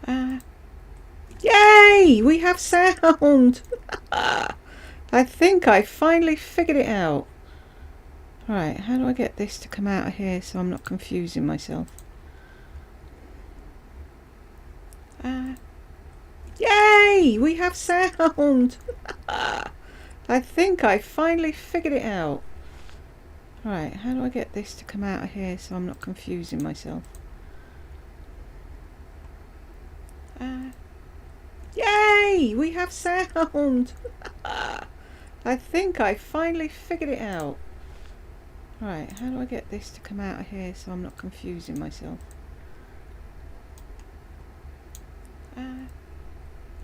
Yay! We have sound! I think I finally figured it out. Right, how do I get this to come out of here so I'm not confusing myself? Yay! We have sound! I think I finally figured it out. Right, how do I get this to come out of here so I'm not confusing myself? Yay! We have sound! I think I finally figured it out. Right, how do I get this to come out of here so I'm not confusing myself?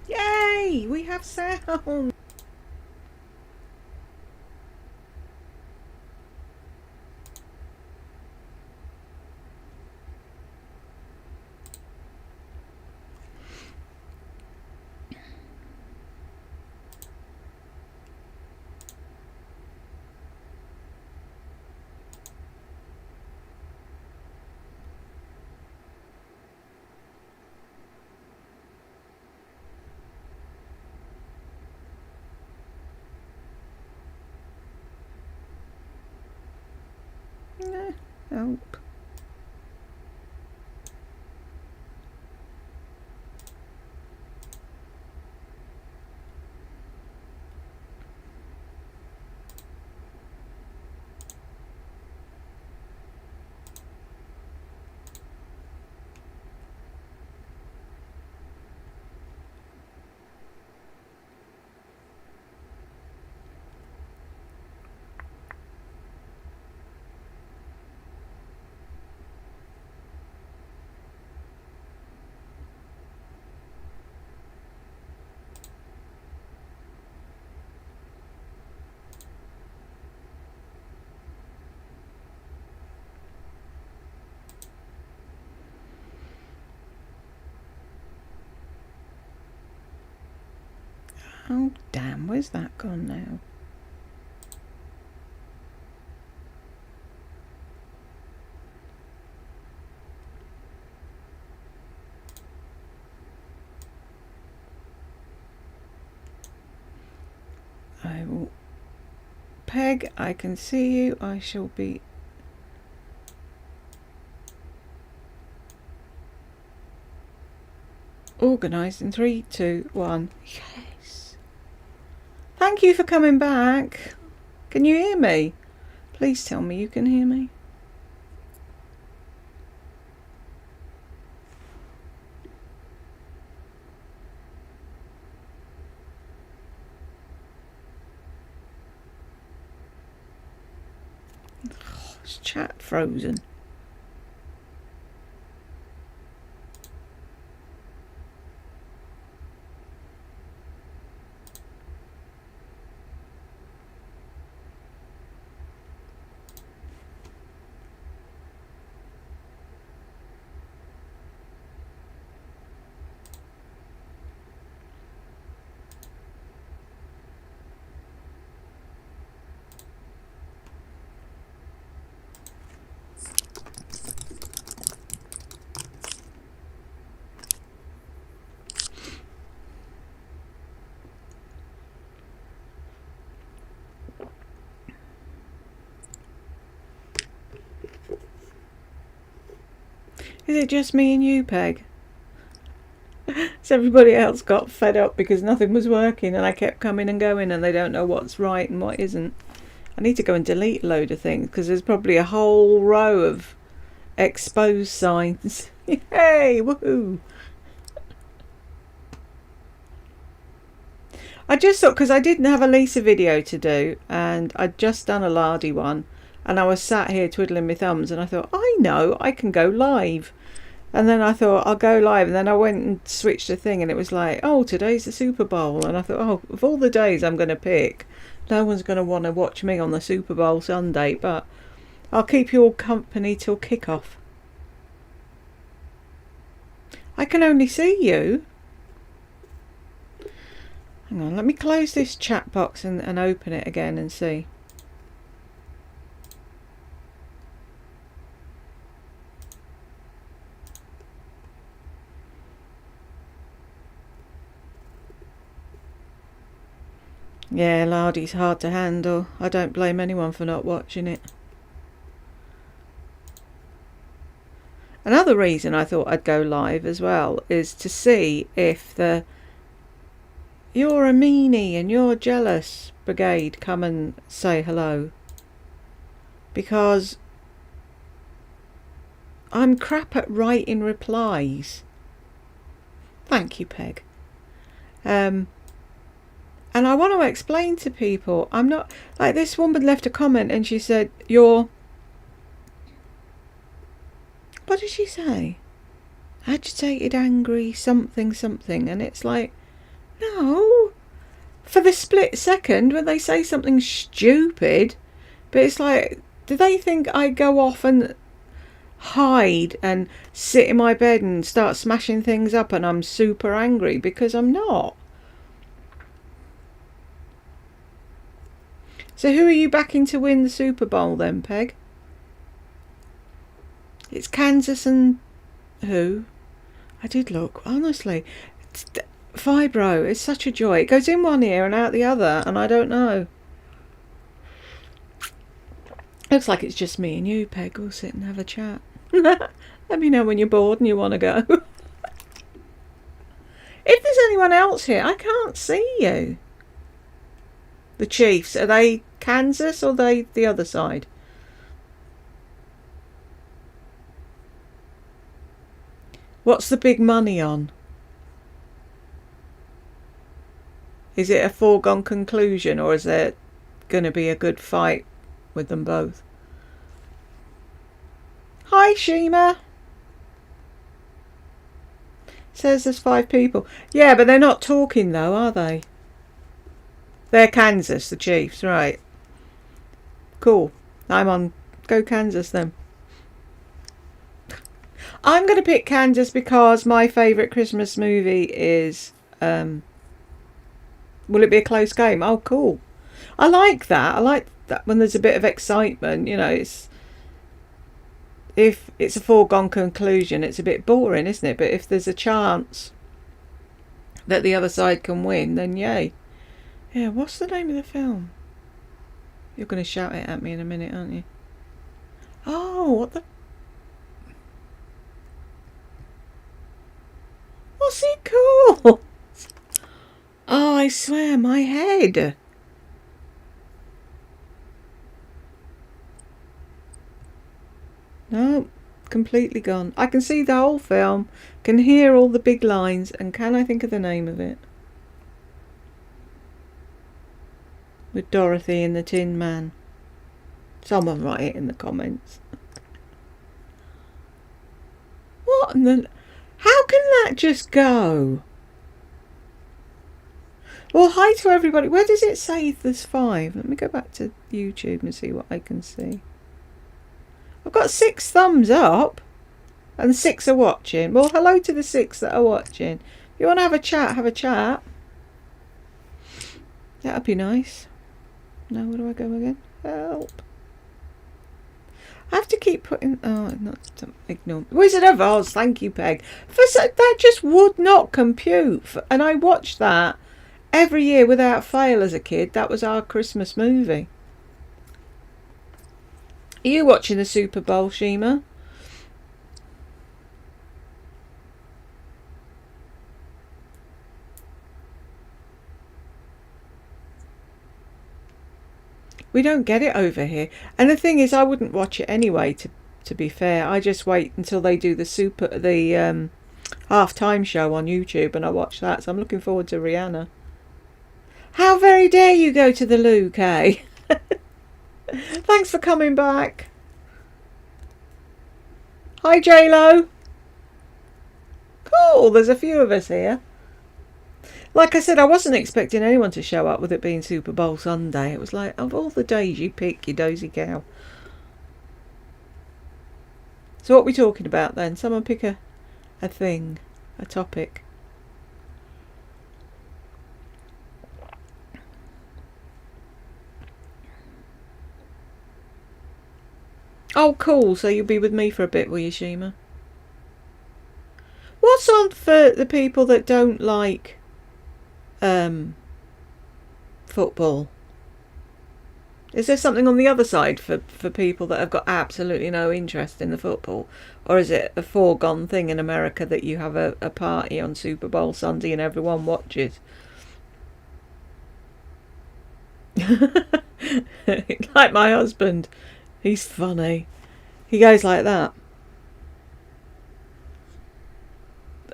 Yay! We have sound! Help. Oh damn, where's that gone now? I will... Peg, I can see you. I shall be... organised in 3, 2, 1. Yes. Thank you for coming back. Can you hear me? Please tell me you can hear me. Oh, it's chat frozen. Is it just me and you, Peg? So everybody else got fed up because nothing was working and I kept coming and going and they don't know what's right and what isn't. I need to go and delete a load of things because there's probably a whole row of exposed signs. Yay! Woohoo! I just thought, because I didn't have a Lisa video to do and I'd just done a Lardy one and I was sat here twiddling my thumbs and I thought, I know, I can go live. And then I thought, I'll go live. And then I went and switched the thing and it was like, oh, today's the Super Bowl. And I thought, oh, of all the days I'm going to pick, no one's going to want to watch me on the Super Bowl Sunday. But I'll keep you all company till kickoff. I can only see you. Hang on, let me close this chat box and open it again and see. Yeah, Lardy's hard to handle. I don't blame anyone for not watching it. Another reason I thought I'd go live as well is to see if the "you're a meanie and you're jealous" brigade come and say hello. Because I'm crap at writing replies. Thank you, Peg. And I want to explain to people, I'm not, like, this woman left a comment and she said, "You're," what did she say? "Agitated, angry, something, something." And it's like, no. For the split second when they say something stupid, but it's like, do they think I go off and hide and sit in my bed and start smashing things up and I'm super angry? Because I'm not. So who are you backing to win the Super Bowl then, Peg? It's Kansas and who? I did look, honestly. Fibro is such a joy. It goes in one ear and out the other, and I don't know. Looks like it's just me and you, Peg. We'll sit and have a chat. Let me know when you're bored and you want to go. If there's anyone else here, I can't see you. The Chiefs, are they Kansas or are they the other side? What's the big money on? Is it a foregone conclusion, or is there going to be a good fight with them both? Hi, Shima. Says there's 5 people. Yeah, but they're not talking though, are they? They're Kansas, the Chiefs, right. Cool. I'm on Go Kansas then. I'm going to pick Kansas because my favourite Christmas movie is... will it be a close game? Oh, cool. I like that. I like that when there's a bit of excitement. You know, if it's a foregone conclusion, it's a bit boring, isn't it? But if there's a chance that the other side can win, then yay. Yeah, what's the name of the film? You're going to shout it at me in a minute, aren't you? Oh, what the... What's it called? Oh, I swear, my head. No, completely gone. I can see the whole film, can hear all the big lines, and can I think of the name of it? With Dorothy and the Tin Man. Someone write it in the comments. What in the... How can that just go? Well, hi to everybody. Where does it say there's 5? Let me go back to YouTube and see what I can see. I've got 6 thumbs up and 6 are watching. Well, hello to the 6 that are watching. If you want to have a chat, have a chat. That'd be nice. Now, where do I go again? Help. I have to keep putting... Oh, not ignore. Wizard of Oz, thank you, Peg. That just would not compute. And I watched that every year without fail as a kid. That was our Christmas movie. Are you watching the Super Bowl, Shima? We don't get it over here. And the thing is, I wouldn't watch it anyway, to be fair. I just wait until they do the halftime show on YouTube and I watch that. So I'm looking forward to Rihanna. How very dare you go to the loo, Kay? Thanks for coming back. Hi, J-Lo. Cool, there's a few of us here. Like I said, I wasn't expecting anyone to show up with it being Super Bowl Sunday. It was like, of all the days you pick, you dozy cow. So what are we talking about then? Someone pick a thing, a topic. Oh, cool. So you'll be with me for a bit, will you, Shima? What's on for the people that don't like football football? Is there something on the other side for people that have got absolutely no interest in the football? Or is it a foregone thing in America that you have a party on Super Bowl Sunday and everyone watches? Like my husband. He's funny. He goes like that.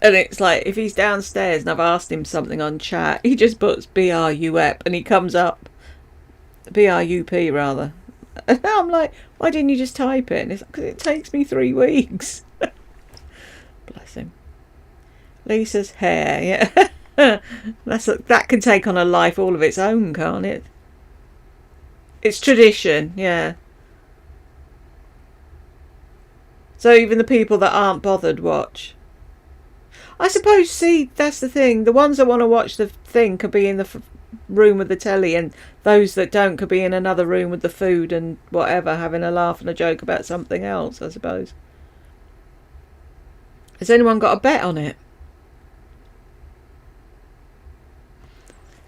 And it's like, if he's downstairs and I've asked him something on chat, he just puts BRUP and he comes up. BRUP rather. And I'm like, why didn't you just type it? And it's like, because it takes me 3 weeks. Bless him. Lisa's hair, yeah. That can take on a life all of its own, can't it? It's tradition, yeah. So even the people that aren't bothered watch. I suppose, see, that's the thing. The ones that want to watch the thing could be in the room with the telly, and those that don't could be in another room with the food and whatever, having a laugh and a joke about something else, I suppose. Has anyone got a bet on it?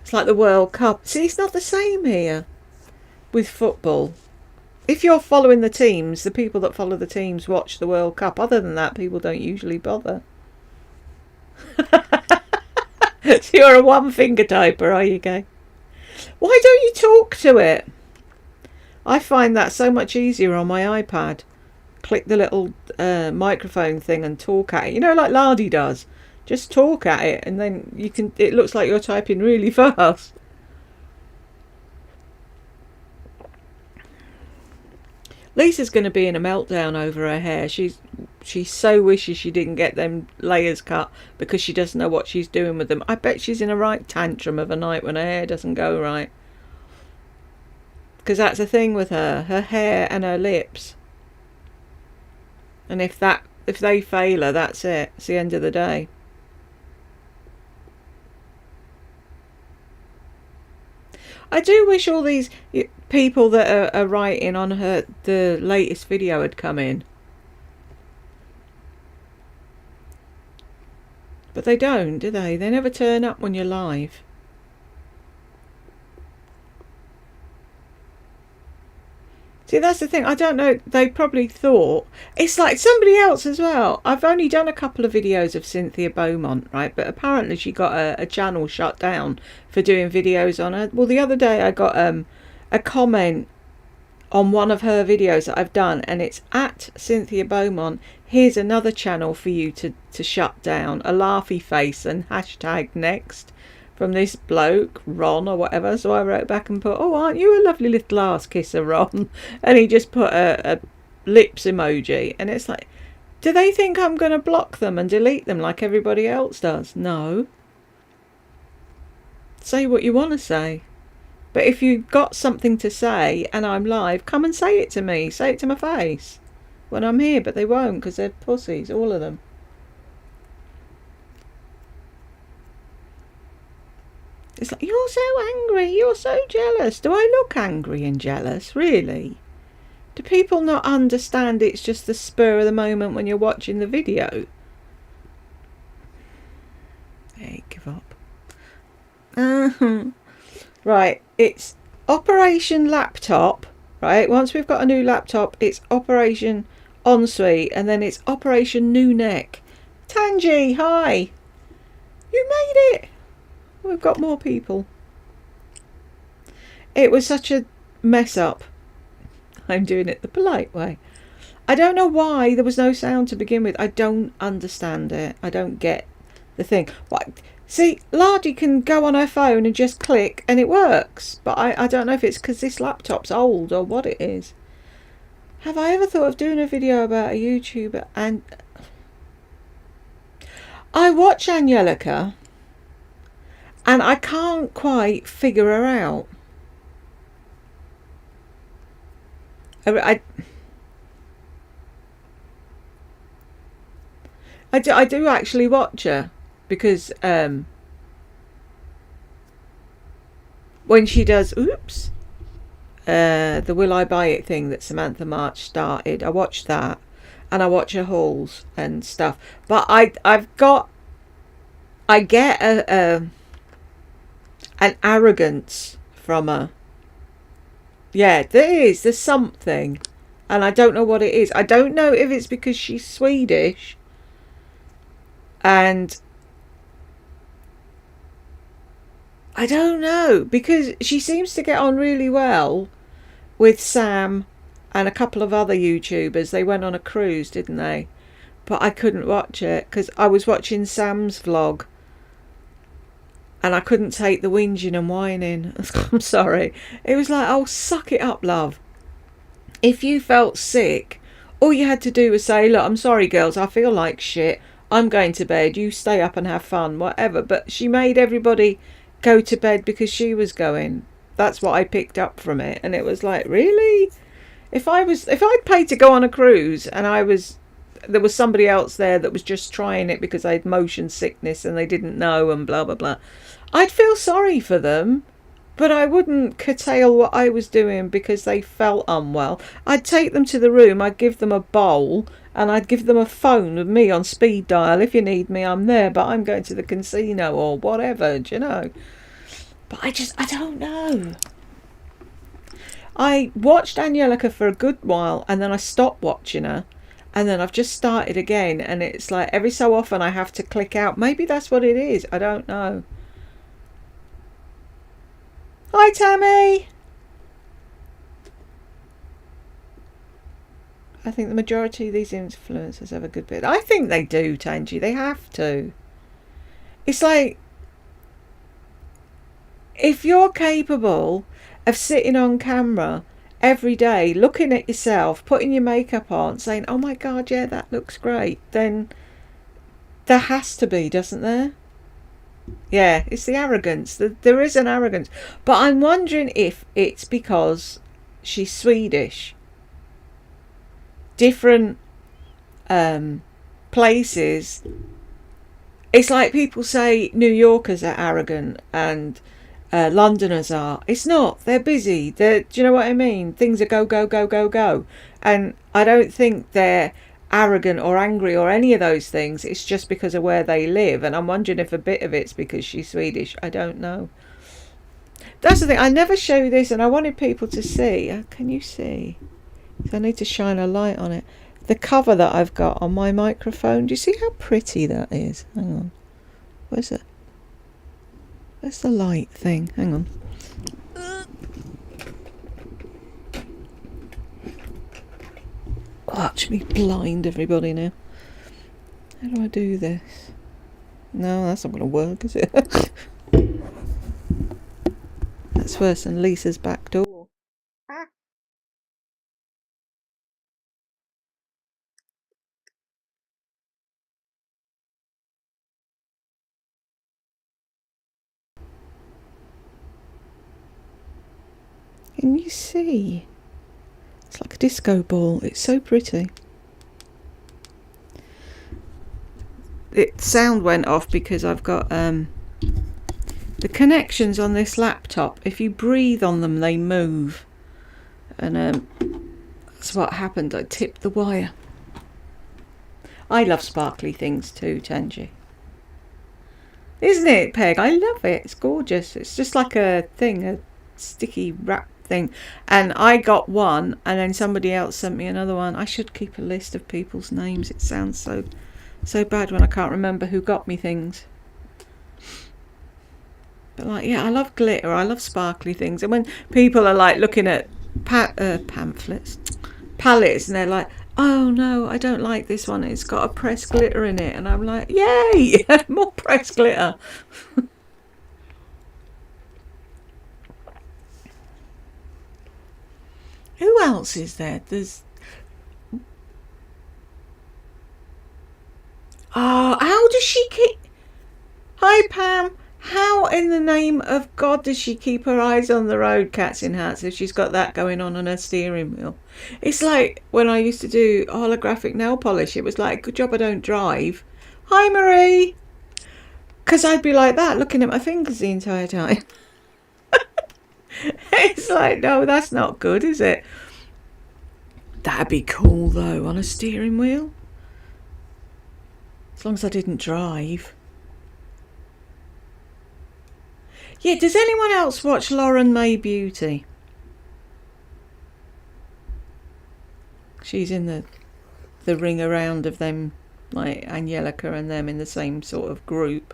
It's like the World Cup. See, it's not the same here with football. If you're following the teams, the people that follow the teams watch the World Cup. Other than that, people don't usually bother. So you're a one finger typer, are you, Gay? Why don't you talk to it? I find that so much easier on my iPad. Click the little microphone thing and talk at it. You know, like Lardy does. Just talk at it, and then you can. It looks like you're typing really fast. Lisa's going to be in a meltdown over her hair. She so wishes she didn't get them layers cut because she doesn't know what she's doing with them. I bet she's in a right tantrum of a night when her hair doesn't go right. Because that's the thing with her hair and her lips. And if they fail her, that's it. It's the end of the day. I do wish all these people that are writing on the latest video had come in. But they don't, do they? They never turn up when you're live. See, that's the thing. I don't know. They probably thought... It's like somebody else as well. I've only done a couple of videos of Cynthia Beaumont, right? But apparently she got a channel shut down for doing videos on her. Well, the other day I got a comment on one of her videos that I've done. And it's at Cynthia Beaumont. Here's another channel for you to shut down. A laughy face and hashtag next. From this bloke, Ron or whatever. So I wrote back and put, oh, aren't you a lovely little ass kisser, Ron? And he just put a lips emoji. And it's like, do they think I'm going to block them and delete them like everybody else does? No. Say what you want to say. But if you've got something to say and I'm live, come and say it to me. Say it to my face when I'm here. But they won't because they're pussies, all of them. It's like, you're so angry, you're so jealous. Do I look angry and jealous? Really? Do people not understand it's just the spur of the moment when you're watching the video? Hey, give up. Right, it's Operation Laptop, right? Once we've got a new laptop, it's Operation Ensuite, and then it's Operation New Neck. Tangy, hi! You made it! We've got more people. It was such a mess up. I'm doing it the polite way. I don't know why there was no sound to begin with. I don't understand it. I don't get the thing. What? See, Lardy can go on her phone and just click and it works. But I don't know if it's because this laptop's old or what it is. Have I ever thought of doing a video about a YouTuber? And I watch Angelica. And I can't quite figure her out. I do actually watch her because when she does the Will I Buy It thing that Samantha March started, I watch that and I watch her hauls and stuff. But I get an arrogance from her. Yeah, there is. There's something. And I don't know what it is. I don't know if it's because she's Swedish. And I don't know. Because she seems to get on really well with Sam and a couple of other YouTubers. They went on a cruise, didn't they? But I couldn't watch it because I was watching Sam's vlog. And I couldn't take the whinging and whining. I'm sorry. It was like, oh, suck it up, love. If you felt sick, all you had to do was say, look, I'm sorry, girls, I feel like shit. I'm going to bed. You stay up and have fun, whatever. But she made everybody go to bed because she was going. That's what I picked up from it. And it was like, really? If I'd paid to go on a cruise and there was somebody else there that was just trying it because they had motion sickness and they didn't know and blah, blah, blah, I'd feel sorry for them, but I wouldn't curtail what I was doing because they felt unwell. I'd take them to the room, I'd give them a bowl, and I'd give them a phone with me on speed dial. If you need me, I'm there, but I'm going to the casino or whatever, do you know? But I don't know. I watched Angelica for a good while, and then I stopped watching her. And then I've just started again, and it's like every so often I have to click out. Maybe that's what it is. I don't know. Hi, Tammy. I think the majority of these influencers have a good bit. I think they do, Tangy. They have to. It's like, if you're capable of sitting on camera every day, looking at yourself, putting your makeup on, saying, oh my God, yeah, that looks great, then there has to be, doesn't there? Yeah, it's the arrogance. There is an arrogance. But I'm wondering if it's because she's Swedish. Different places. It's like people say New Yorkers are arrogant and Londoners are. It's not. They're busy. Do you know what I mean? Things are go, go, go, go, go. And I don't think they're arrogant or angry or any of those things. It's just because of where they live. And I'm wondering if a bit of it's because she's Swedish. I don't know. That's the thing. I never show this, and I wanted people to see. Can you see? I need to shine a light on it. The cover that I've got on my microphone. Do you see how pretty that is? Hang on. Where's it? Where's the light thing? Hang on. Watch me blind everybody now. How do I do this? No, that's not going to work, is it? That's worse than Lisa's back door. Can you see? It's like a disco ball. It's so pretty. Sound went off because I've got the connections on this laptop. If you breathe on them, they move. And that's what happened. I tipped the wire. I love sparkly things too, Tangy. Isn't it, Peg? I love it. It's gorgeous. It's just like a thing, a sticky wrap thing. And I got one, and then somebody else sent me another one. I should keep a list of people's names. It sounds so bad when I can't remember who got me things. But like, yeah, I love glitter. I love sparkly things. And when people are like looking at palettes, and they're like, oh no, I don't like this one. It's got a pressed glitter in it. And I'm like, yay, more pressed glitter. Who else is there? There's... Oh, how does she keep... Hi, Pam. How in the name of God does she keep her eyes on the road, cats in hats, if she's got that going on her steering wheel? It's like when I used to do holographic nail polish. It was like, good job I don't drive. Hi, Marie. Because I'd be like that, looking at my fingers the entire time. It's like, no, that's not good, is it? That'd be cool, though, on a steering wheel. As long as I didn't drive. Yeah, does anyone else watch Lauren May Beauty? She's in the ring around of them, like Angelica and them in the same sort of group.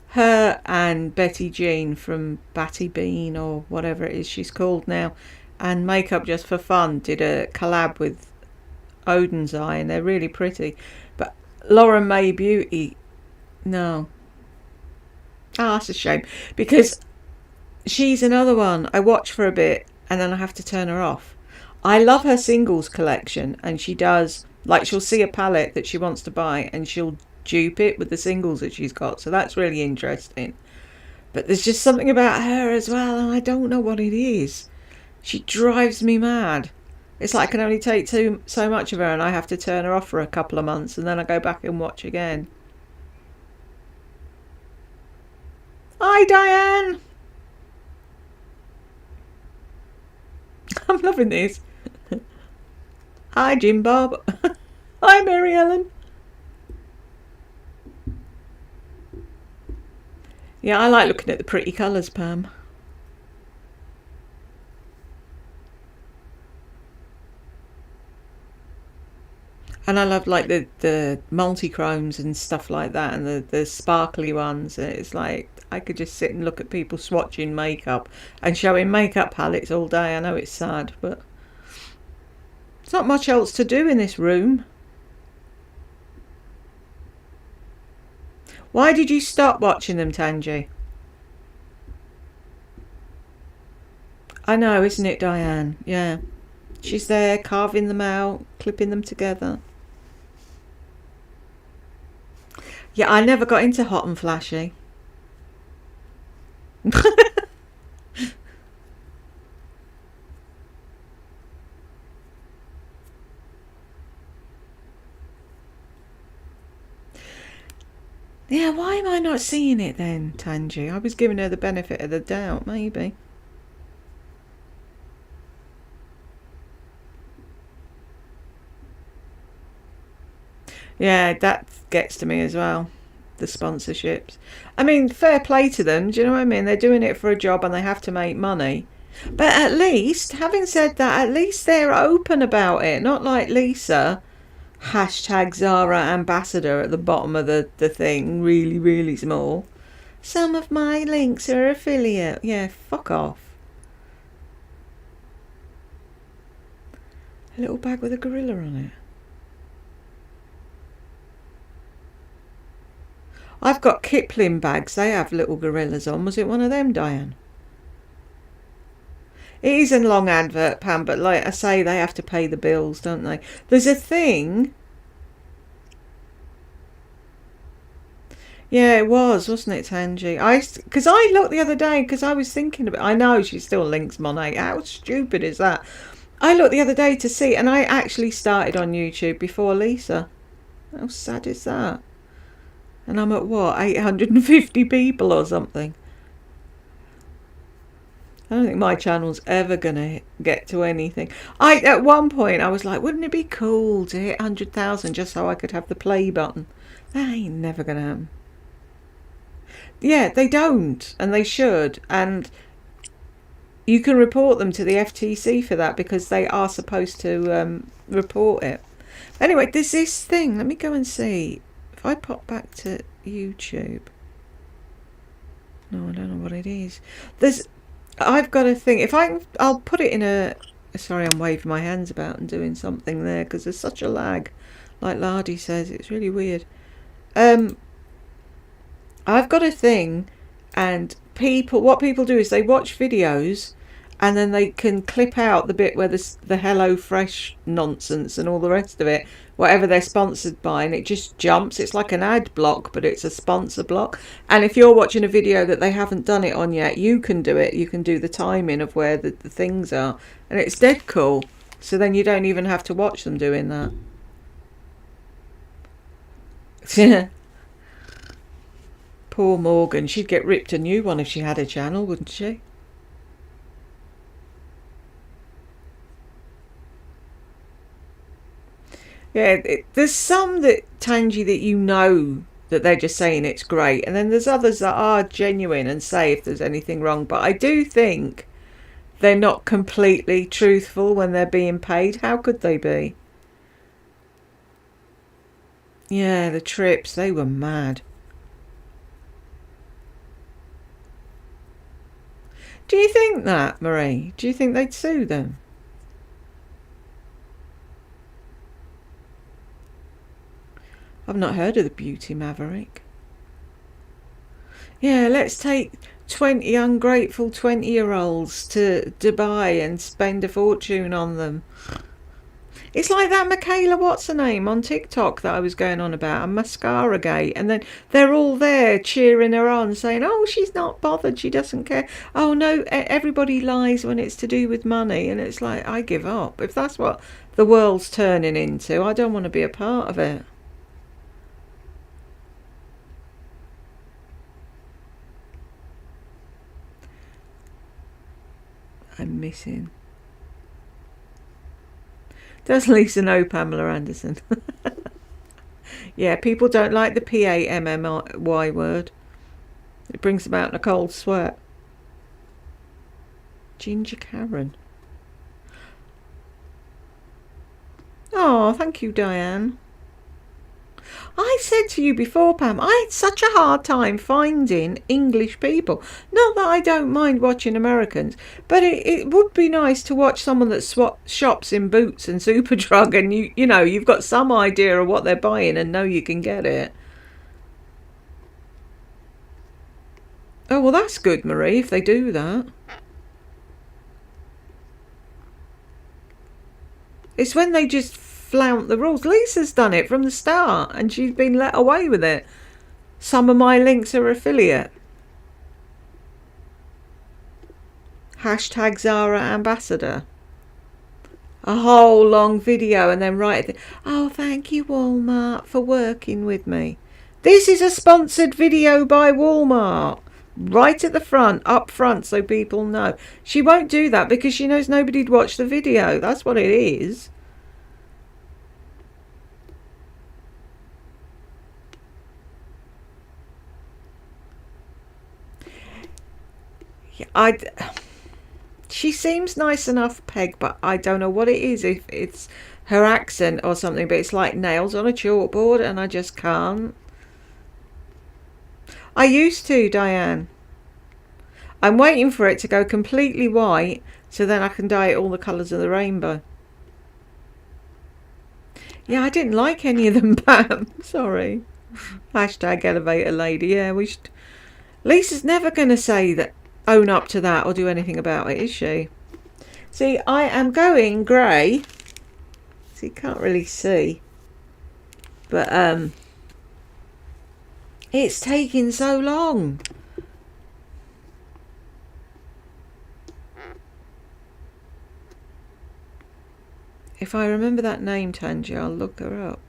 Her and Betty Jean from Batty Bean, or whatever it is she's called now, and Makeup Just for Fun did a collab with Odin's Eye, and they're really pretty. But Lauren May Beauty, no. Ah, that's a shame, because she's another one I watch for a bit and then I have to turn her off. I love her singles collection, and she does, like, she'll see a palette that she wants to buy and she'll dupe it with the singles that she's got, so that's really interesting. But there's just something about her as well, and I don't know what it is. She drives me mad. It's like I can only take so much of her, and I have to turn her off for a couple of months, and then I go back and watch again. Hi, Diane. I'm loving this. Hi, Jim Bob. Hi, Mary Ellen. Yeah, I like looking at the pretty colours, Pam. And I love, like, the multi-chromes and stuff like that, and the sparkly ones. It's like I could just sit and look at people swatching makeup and showing makeup palettes all day. I know it's sad, but there's not much else to do in this room. Why did you stop watching them, Tangi? I know, isn't it, Diane? Yeah. She's there carving them out, clipping them together. Yeah, I never got into Hot and Flashy. Yeah, why am I not seeing it then, Tangi? I was giving her the benefit of the doubt, maybe. Yeah, that gets to me as well. The sponsorships. I mean, fair play to them. Do you know what I mean? They're doing it for a job and they have to make money. But at least, having said that, at least they're open about it. Not like Lisa, hashtag Zara ambassador at the bottom of the thing, really, really small. Some of my links are affiliate. Yeah, fuck off. A little bag with a gorilla on it. I've got Kipling bags. They have little gorillas on. Was it one of them, Diane? It is a long advert, Pam, but like I say, they have to pay the bills, don't they? There's a thing. Yeah, it was, wasn't it, Tangi? Because I looked the other day, because I was thinking about. I know she still links Monet. How stupid is that? I looked the other day to see, and I actually started on YouTube before Lisa. How sad is that? And I'm at what, 850 people or something? I don't think my channel's ever gonna get to anything. At one point I was like, wouldn't it be cool to hit 100,000 just so I could have the play button? That ain't never gonna happen. Yeah, they don't, and they should, and you can report them to the FTC for that, because they are supposed to report it. Anyway, there's this thing. Let me go and see. If I pop back to YouTube. No, I don't know what it is. I've got a thing. I'll put it in a. Sorry, I'm waving my hands about and doing something there because there's such a lag. Like Lardy says, it's really weird. I've got a thing, and what people do is they watch videos, and then they can clip out the bit where the Hello Fresh nonsense and all the rest of it, whatever they're sponsored by, and it just jumps. It's like an ad block, but it's a sponsor block. And if you're watching a video that they haven't done it on yet, you can do it. You can do the timing of where the things are, and it's dead cool. So then you don't even have to watch them doing that. Poor Morgan. She'd get ripped a new one if she had a channel, wouldn't she? Yeah, there's some that, Tangi, that you know that they're just saying it's great. And then there's others that are genuine and say if there's anything wrong. But I do think they're not completely truthful when they're being paid. How could they be? Yeah, the trips, they were mad. Do you think that, Marie? Do you think they'd sue them? I've not heard of the Beauty Maverick. Yeah, let's take 20 ungrateful 20-year-olds to Dubai and spend a fortune on them. It's like that Michaela what's-her-name on TikTok that I was going on about, a mascara gate, and then they're all there cheering her on, saying, oh, she's not bothered, she doesn't care. Oh, no, everybody lies when it's to do with money. And it's like, I give up. If that's what the world's turning into, I don't want to be a part of it. I'm missing. Does Lisa know Pamela Anderson? Yeah, people don't like the P-A-M-M-Y word. It brings them out in a cold sweat. Ginger Karen. Oh, thank you, Diane. I said to you before, Pam, I had such a hard time finding English people. Not that I don't mind watching Americans, but it would be nice to watch someone that shops in Boots and Superdrug, and you know, you've got some idea of what they're buying and know you can get it. Oh, well, that's good, Marie, if they do that. It's when they just flout the rules. Lisa's done it from the start and she's been let away with it. Some of my links are affiliate. Hashtag Zara Ambassador. A whole long video and then write it. Oh, thank you, Walmart, for working with me. This is a sponsored video by Walmart. Right at the front, up front, so people know. She won't do that because she knows nobody'd watch the video. That's what it is. She seems nice enough, Peg, but I don't know what it is. If it's her accent or something, but it's like nails on a chalkboard and I just can't. I used to, Diane. I'm waiting for it to go completely white so then I can dye it all the colours of the rainbow. Yeah, I didn't like any of them, Pam. Sorry. Hashtag elevator lady. Yeah, we should. Lisa's never going to say that, own up to that or do anything about it, is she? See, I am going grey. So you can't really see. But it's taking so long. If I remember that name, Tangi, I'll look her up.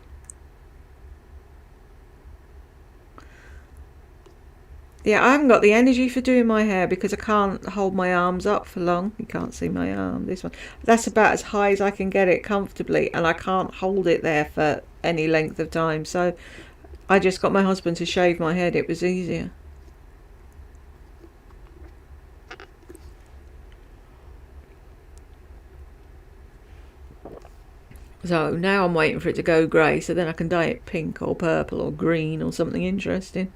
Yeah, I haven't got the energy for doing my hair because I can't hold my arms up for long. You can't see my arm, this one. That's about as high as I can get it comfortably, and I can't hold it there for any length of time. So I just got my husband to shave my head. It was easier. So now I'm waiting for it to go grey so then I can dye it pink or purple or green or something interesting.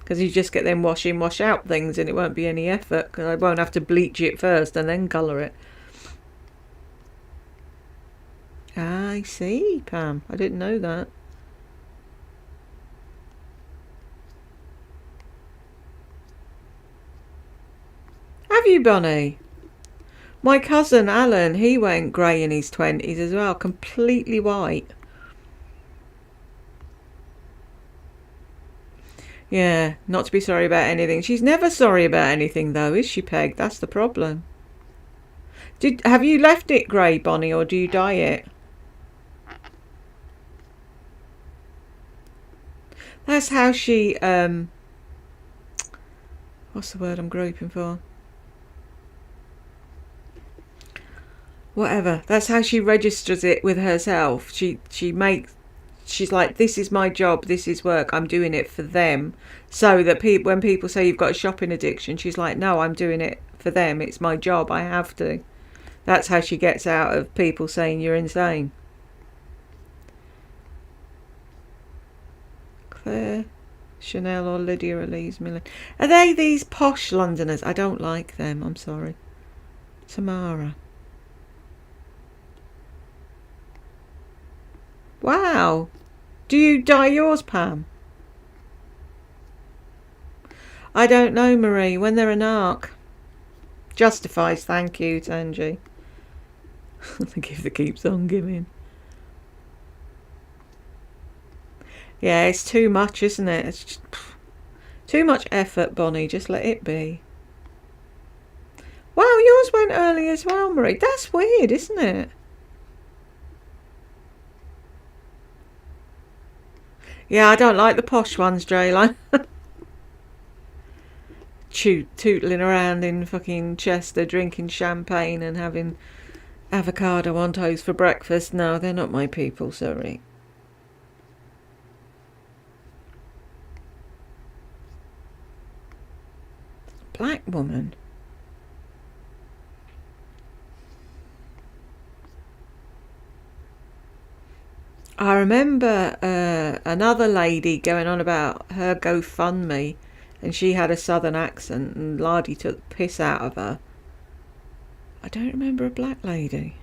Because you just get them wash in, wash out things and it won't be any effort because I won't have to bleach it first and then colour it. I see, Pam. I didn't know that. Have you, Bonnie? My cousin Alan, he went grey in his 20s as well, completely white. Yeah, not to be sorry about anything. She's never sorry about anything though, is she, Peg? That's the problem. Have you left it grey, Bonnie, or do you dye it? That's how she, what's the word I'm groping for? Whatever. That's how she registers it with herself. She she's like, this is my job, this is work, I'm doing it for them. So that when people say you've got a shopping addiction, she's like, no, I'm doing it for them, it's my job, I have to. That's how she gets out of people saying you're insane. Claire, Chanel or Lydia Elise Millen. Are they these posh Londoners? I don't like them, I'm sorry. Tamara. Wow. Do you dye yours, Pam? I don't know, Marie. When they're a narc. Justifies, thank you, Tanji. The gift that keeps on giving. Yeah, it's too much, isn't it? It's just, too much effort, Bonnie. Just let it be. Wow, yours went early as well, Marie. That's weird, isn't it? Yeah, I don't like the posh ones, Drayline. Tootling around in fucking Chester, drinking champagne and having avocado on toast for breakfast. No, they're not my people, sorry. Black woman. I remember another lady going on about her GoFundMe, and she had a southern accent, and Lardy took the piss out of her. I don't remember a black lady.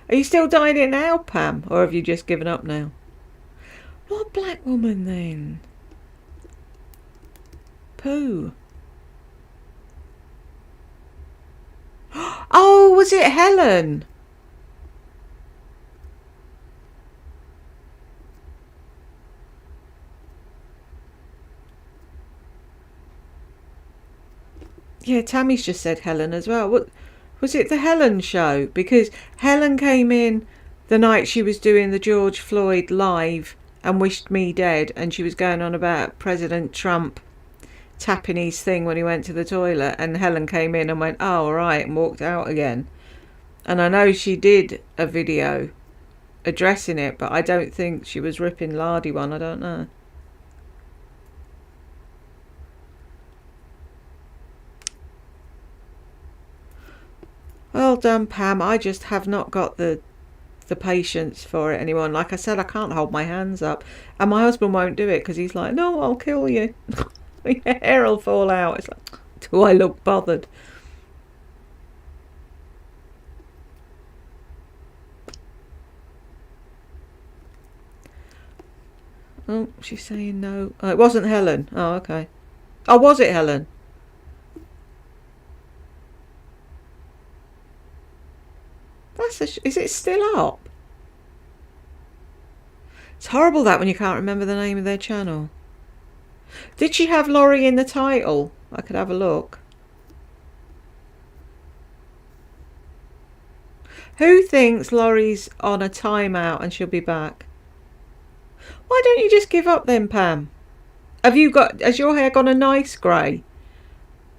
Are you still dyeing it now, Pam? Or have you just given up now? What black woman then? Pooh. Oh, was it Helen? Yeah, Tammy's just said Helen as well. What was it, the Helen show? Because Helen came in the night she was doing the George Floyd live and wished me dead, and she was going on about President Trump tapping his thing when he went to the toilet, and Helen came in and went, oh, all right, and walked out again. And I know she did a video addressing it, but I don't think she was ripping Lardy one. I don't know. Well done, Pam. I just have not got the patience for it anymore. And like I said, I can't hold my hands up, and my husband won't do it because he's like, no, I'll kill you. Your hair will fall out. It's like, do I look bothered? Oh, she's saying no. Oh, it wasn't Helen. Oh, okay. Oh, was it Helen? Is it still up? It's horrible that when you can't remember the name of their channel. Did she have Laurie in the title? I could have a look. Who thinks Laurie's on a timeout and she'll be back? Why don't you just give up then, Pam? Has your hair gone a nice grey?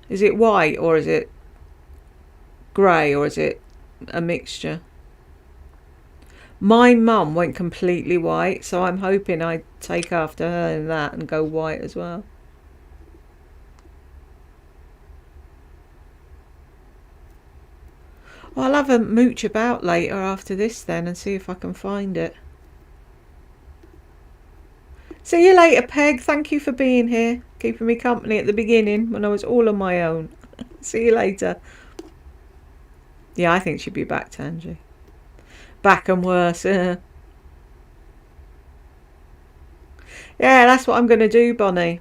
Is it white or is it grey or is it a mixture? My mum went completely white, so I'm hoping I take after her in that and go white as well. Well, I'll have a mooch about later after this then and see if I can find it. See you later, Peg. Thank you for being here, keeping me company at the beginning when I was all on my own. See you later. Yeah, I think she'll be back, Tanji. Back and worse. Yeah, that's what I'm going to do, Bonnie.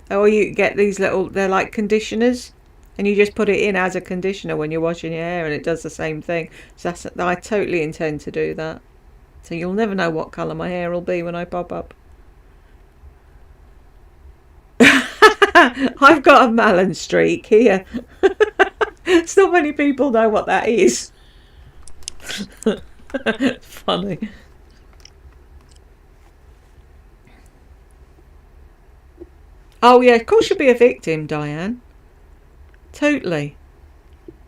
Or you get these little, they're like conditioners, and you just put it in as a conditioner when you're washing your hair, and it does the same thing. So I totally intend to do that. So you'll never know what colour my hair will be when I pop up. I've got a melon streak here. So many people know what that is. Funny. Oh yeah, of course she'll be a victim, Diane. Totally.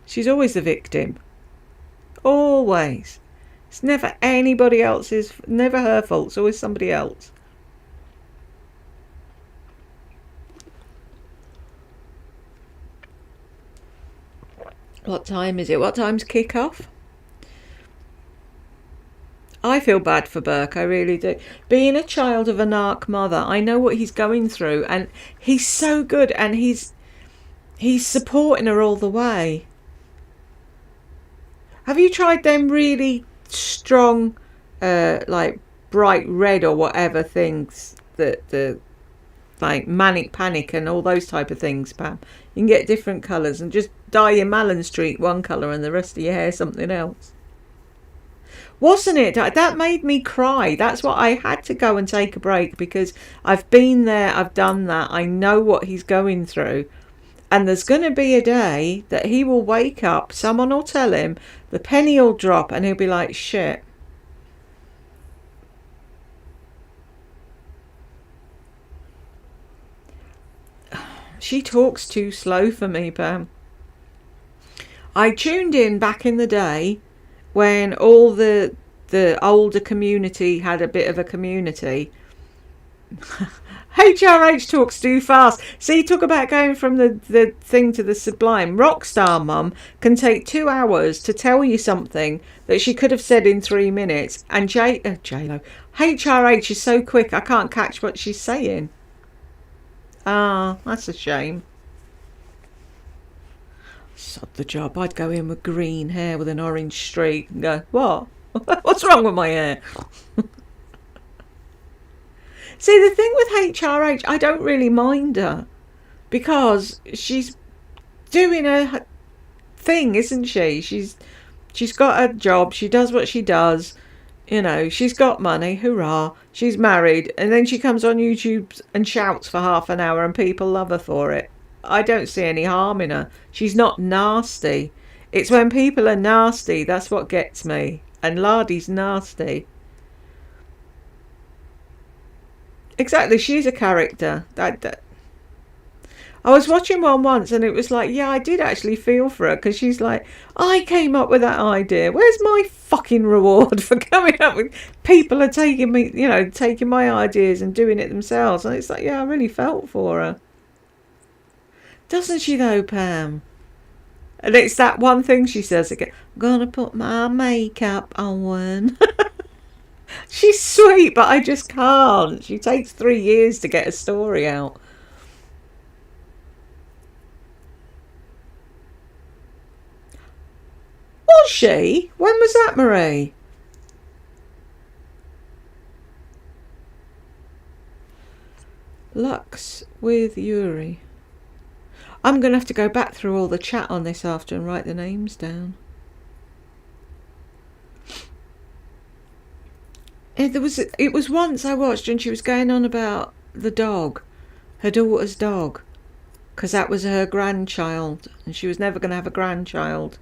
She's always the victim. Always. It's never anybody else's, never her fault. It's always somebody else. What time is it? What time's kick off? I feel bad for Burke, I really do. Being a child of a narc mother, I know what he's going through, and he's so good, and he's supporting her all the way. Have you tried them really strong, like bright red or whatever things that the like manic panic and all those type of things, Pam? You can get different colours and just dye your Malin Street one colour and the rest of your hair something else. Wasn't it? That made me cry. That's what I had to go and take a break, because I've been there, I've done that, I know what he's going through. And there's going to be a day that he will wake up, someone will tell him, the penny will drop, and he'll be like, shit. She talks too slow for me, Pam. I tuned in back in the day when all the older community had a bit of a community. HRH talks too fast. See, talk about going from the thing to the sublime. Rockstar Mum can take 2 hours to tell you something that she could have said in 3 minutes. And J-Lo, HRH is so quick, I can't catch what she's saying. Ah, that's a shame. Sod the job. I'd go in with green hair with an orange streak and go, what? What's wrong with my hair? See, the thing with HRH, I don't really mind her, because she's doing her thing, isn't she? She's got a job, she does what she does, you know, she's got money, hurrah, she's married, and then she comes on YouTube and shouts for half an hour and people love her for it. I don't see any harm in her. She's not nasty. It's when people are nasty, that's what gets me. And Lardy's nasty. Exactly, she's a character. I was watching one once and it was like, yeah, I did actually feel for her, because she's like, I came up with that idea. Where's my fucking reward for coming up with... People are taking me, you know, taking my ideas and doing it themselves. And it's like, yeah, I really felt for her. Doesn't she though, Pam? And it's that one thing she says again, I'm gonna put my makeup on. She's sweet, but I just can't. She takes 3 years to get a story out. Was she? When was that, Marie? Lux with Yuri. I'm going to have to go back through all the chat on this after and write the names down. It was once I watched and she was going on about the dog, her daughter's dog, because that was her grandchild and she was never going to have a grandchild.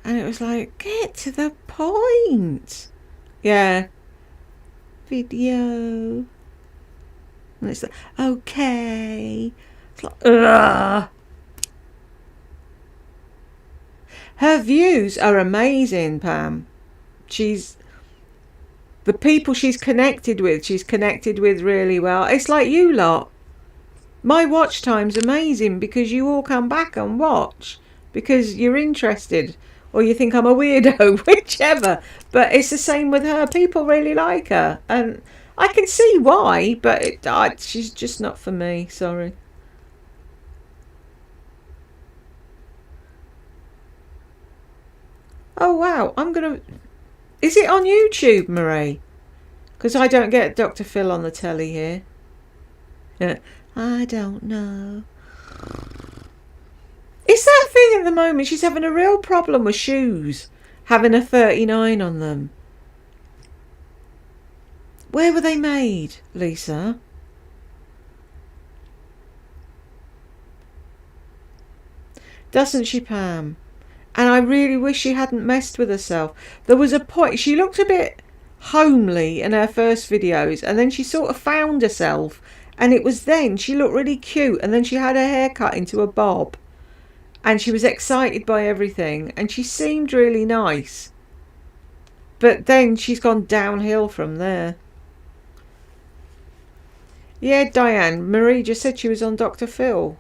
And it was like, get to the point. Yeah. Video. And it's like, okay. It's like, ugh. Her views are amazing, Pam. The people she's connected with really well. It's like you lot. My watch time's amazing because you all come back and watch because you're interested or you think I'm a weirdo, whichever. But it's the same with her. People really like her. And I can see why, but she's just not for me. Sorry. Oh, wow. Is it on YouTube, Marie? Because I don't get Dr. Phil on the telly here. Yeah. I don't know. It's that thing at the moment. She's having a real problem with shoes. Having a 39 on them. Where were they made, Lisa? Doesn't she, Pam? And I really wish she hadn't messed with herself. There was a point, she looked a bit homely in her first videos, and then she sort of found herself, And it was then she looked really cute, and then she had her hair cut into a bob, and she was excited by everything, and she seemed really nice. But then she's gone downhill from there. Yeah, Diane, Marie just said she was on Dr. Phil.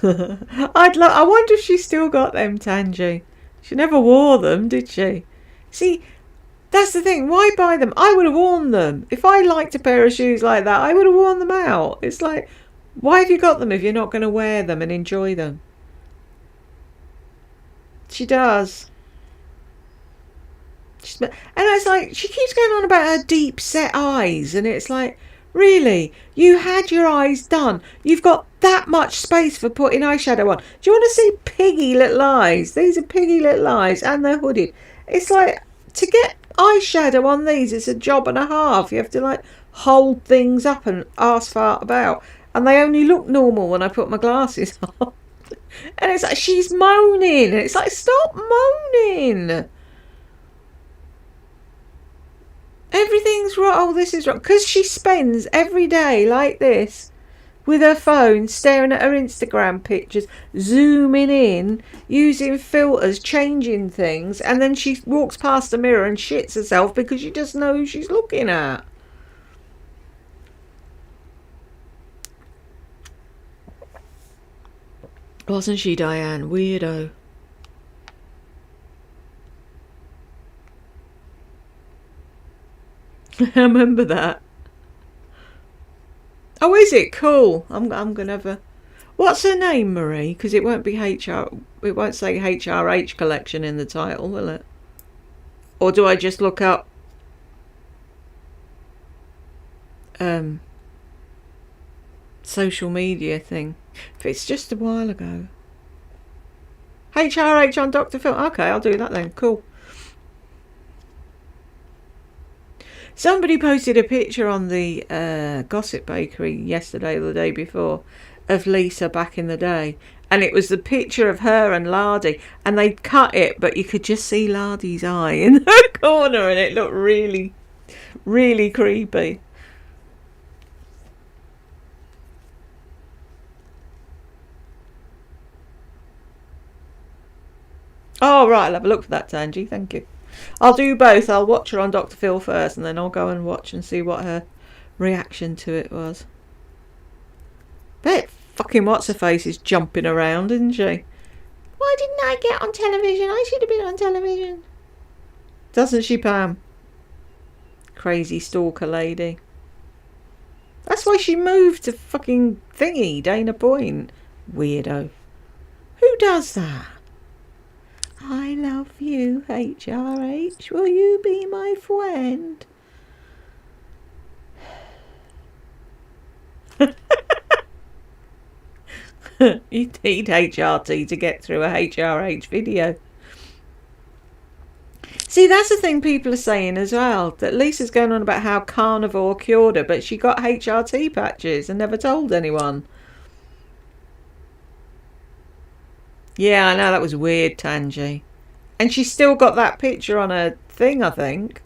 I wonder if she still got them, Tangy. She never wore them, did she? See, that's the thing. Why buy them? I would have worn them. If I liked a pair of shoes like that, I would have worn them out. It's like, why have you got them if you're not going to wear them and enjoy them? She does. And it's like, she keeps going on about her deep set eyes, and it's like, really? You had your eyes done. You've got that much space for putting eyeshadow on. Do you want to see piggy little eyes? These are piggy little eyes, and they're hooded. It's like, to get eyeshadow on these, it's a job and a half. You have to like hold things up and arse fart about, and they only look normal when I put my glasses on. And it's like, she's moaning. It's like, stop moaning. Everything's wrong. Oh, this is wrong. Because she spends every day like this with her phone, staring at her Instagram pictures, zooming in, using filters, changing things, and then she walks past the mirror and shits herself because she doesn't know who she's looking at. Wasn't she, Diane? Weirdo. I remember that. Oh, is it? Cool. I'm gonna have a... What's her name, Marie? Because it won't be HR... It won't say HRH collection in the title, will it? Or do I just look up... social media thing? If it's just a while ago. HRH on Dr. Phil. Okay, I'll do that then. Cool. Somebody posted a picture on the Gossip Bakery yesterday or the day before of Lisa back in the day. And it was the picture of her and Lardy. And they'd cut it, but you could just see Lardy's eye in the corner. And it looked really, really creepy. Oh, right. I'll have a look for that, Tangy. Thank you. I'll do both. I'll watch her on Dr. Phil first, and then I'll go and watch and see what her reaction to it was. Bet fucking what's-her-face is jumping around, isn't she? Why didn't I get on television? I should have been on television. Doesn't she, Pam? Crazy stalker lady. That's why she moved to fucking thingy, Dana Point. Weirdo. Who does that? I love you, HRH. Will you be my friend? You need HRT to get through a HRH video. See, that's the thing people are saying as well. That Lisa's going on about how carnivore cured her, but she got HRT patches and never told anyone. Yeah, I know, that was weird, Tangy. And she's still got that picture on her thing, I think.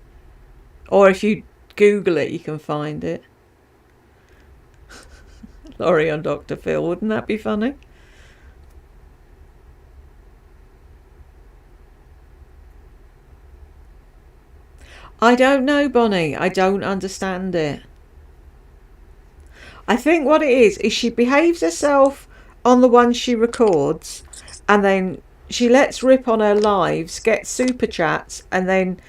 Or if you Google it, you can find it. Laurie on Dr. Phil, wouldn't that be funny? I don't know, Bonnie. I don't understand it. I think what it is she behaves herself on the ones she records, and then she lets rip on her lives, gets super chats, and then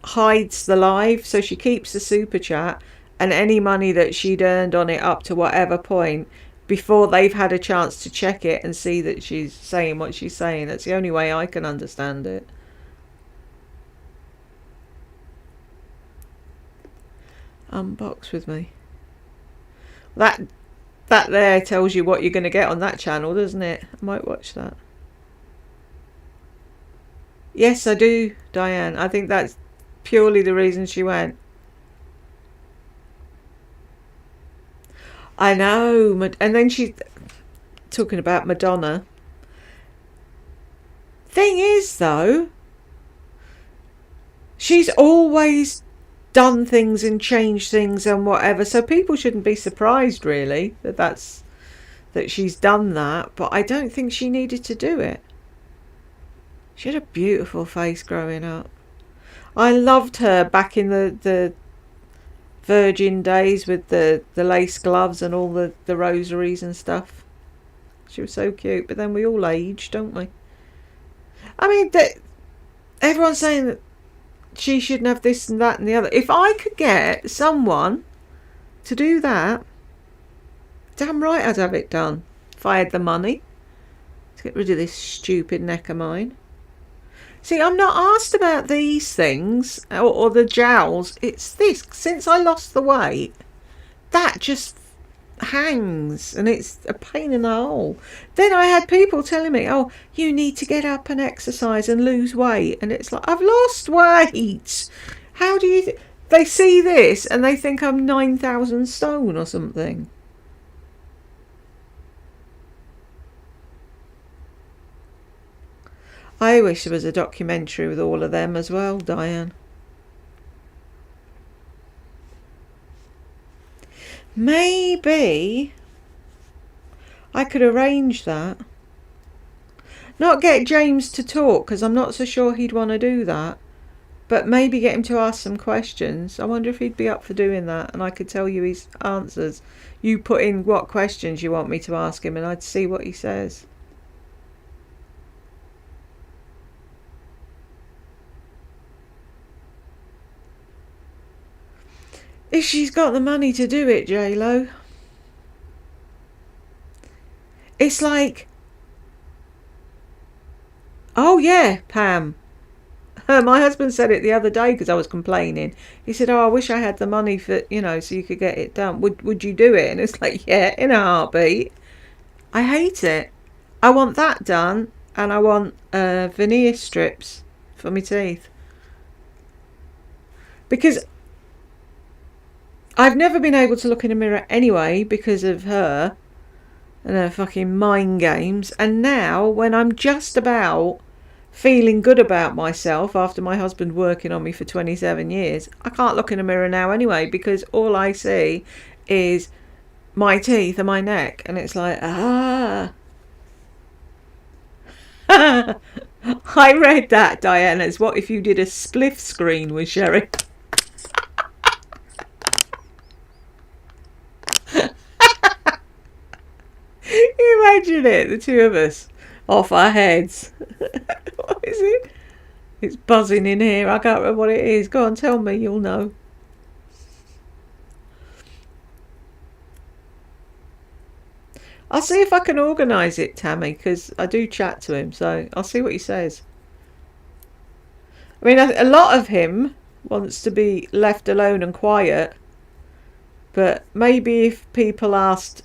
hides the live. So she keeps the super chat and any money that she'd earned on it up to whatever point before they've had a chance to check it and see that she's saying what she's saying. That's the only way I can understand it. Unbox with me. That there tells you what you're going to get on that channel, doesn't it? I might watch that. Yes, I do, Diane. I think that's purely the reason she went. I know. And then she's talking about Madonna. Thing is, though, she's always done things and changed things and whatever. So people shouldn't be surprised really that she's done that. But I don't think she needed to do it. She had a beautiful face growing up. I loved her back in the virgin days with the lace gloves and all the rosaries and stuff. She was so cute. But then we all age, don't we? I mean, everyone's saying that she shouldn't have this and that and the other. If I could get someone to do that, damn right I'd have it done. If I had the money to get rid of this stupid neck of mine. See, I'm not asked about these things or the jowls. It's this. Since I lost the weight, that just hangs and it's a pain in the hole. Then I had people telling me, oh, you need to get up and exercise and lose weight. And it's like, I've lost weight. How do you... They see this and they think I'm 9,000 stone or something. I wish there was a documentary with all of them as well, Diane. Maybe I could arrange that. Not get James to talk, because I'm not so sure he'd want to do that. But maybe get him to ask some questions. I wonder if he'd be up for doing that, and I could tell you his answers. You put in what questions you want me to ask him, and I'd see what he says. If she's got the money to do it, J-Lo. It's like... Oh, yeah, Pam. My husband said it the other day because I was complaining. He said, oh, I wish I had the money for, so you could get it done. Would you do it? And it's like, yeah, in a heartbeat. I hate it. I want that done, and I want veneer strips for my teeth. Because I've never been able to look in a mirror anyway because of her and her fucking mind games. And now, when I'm just about feeling good about myself after my husband working on me for 27 years, I can't look in a mirror now anyway because all I see is my teeth and my neck. And it's like, I read that, Diana, as what if you did a spliff screen with Sherry? Imagine it, the two of us off our heads. What is it? It's buzzing in here. I can't remember what it is. Go on, tell me, you'll know. I'll see if I can organise it, Tammy, because I do chat to him, so I'll see what he says. I mean, a lot of him wants to be left alone and quiet, but maybe if people asked,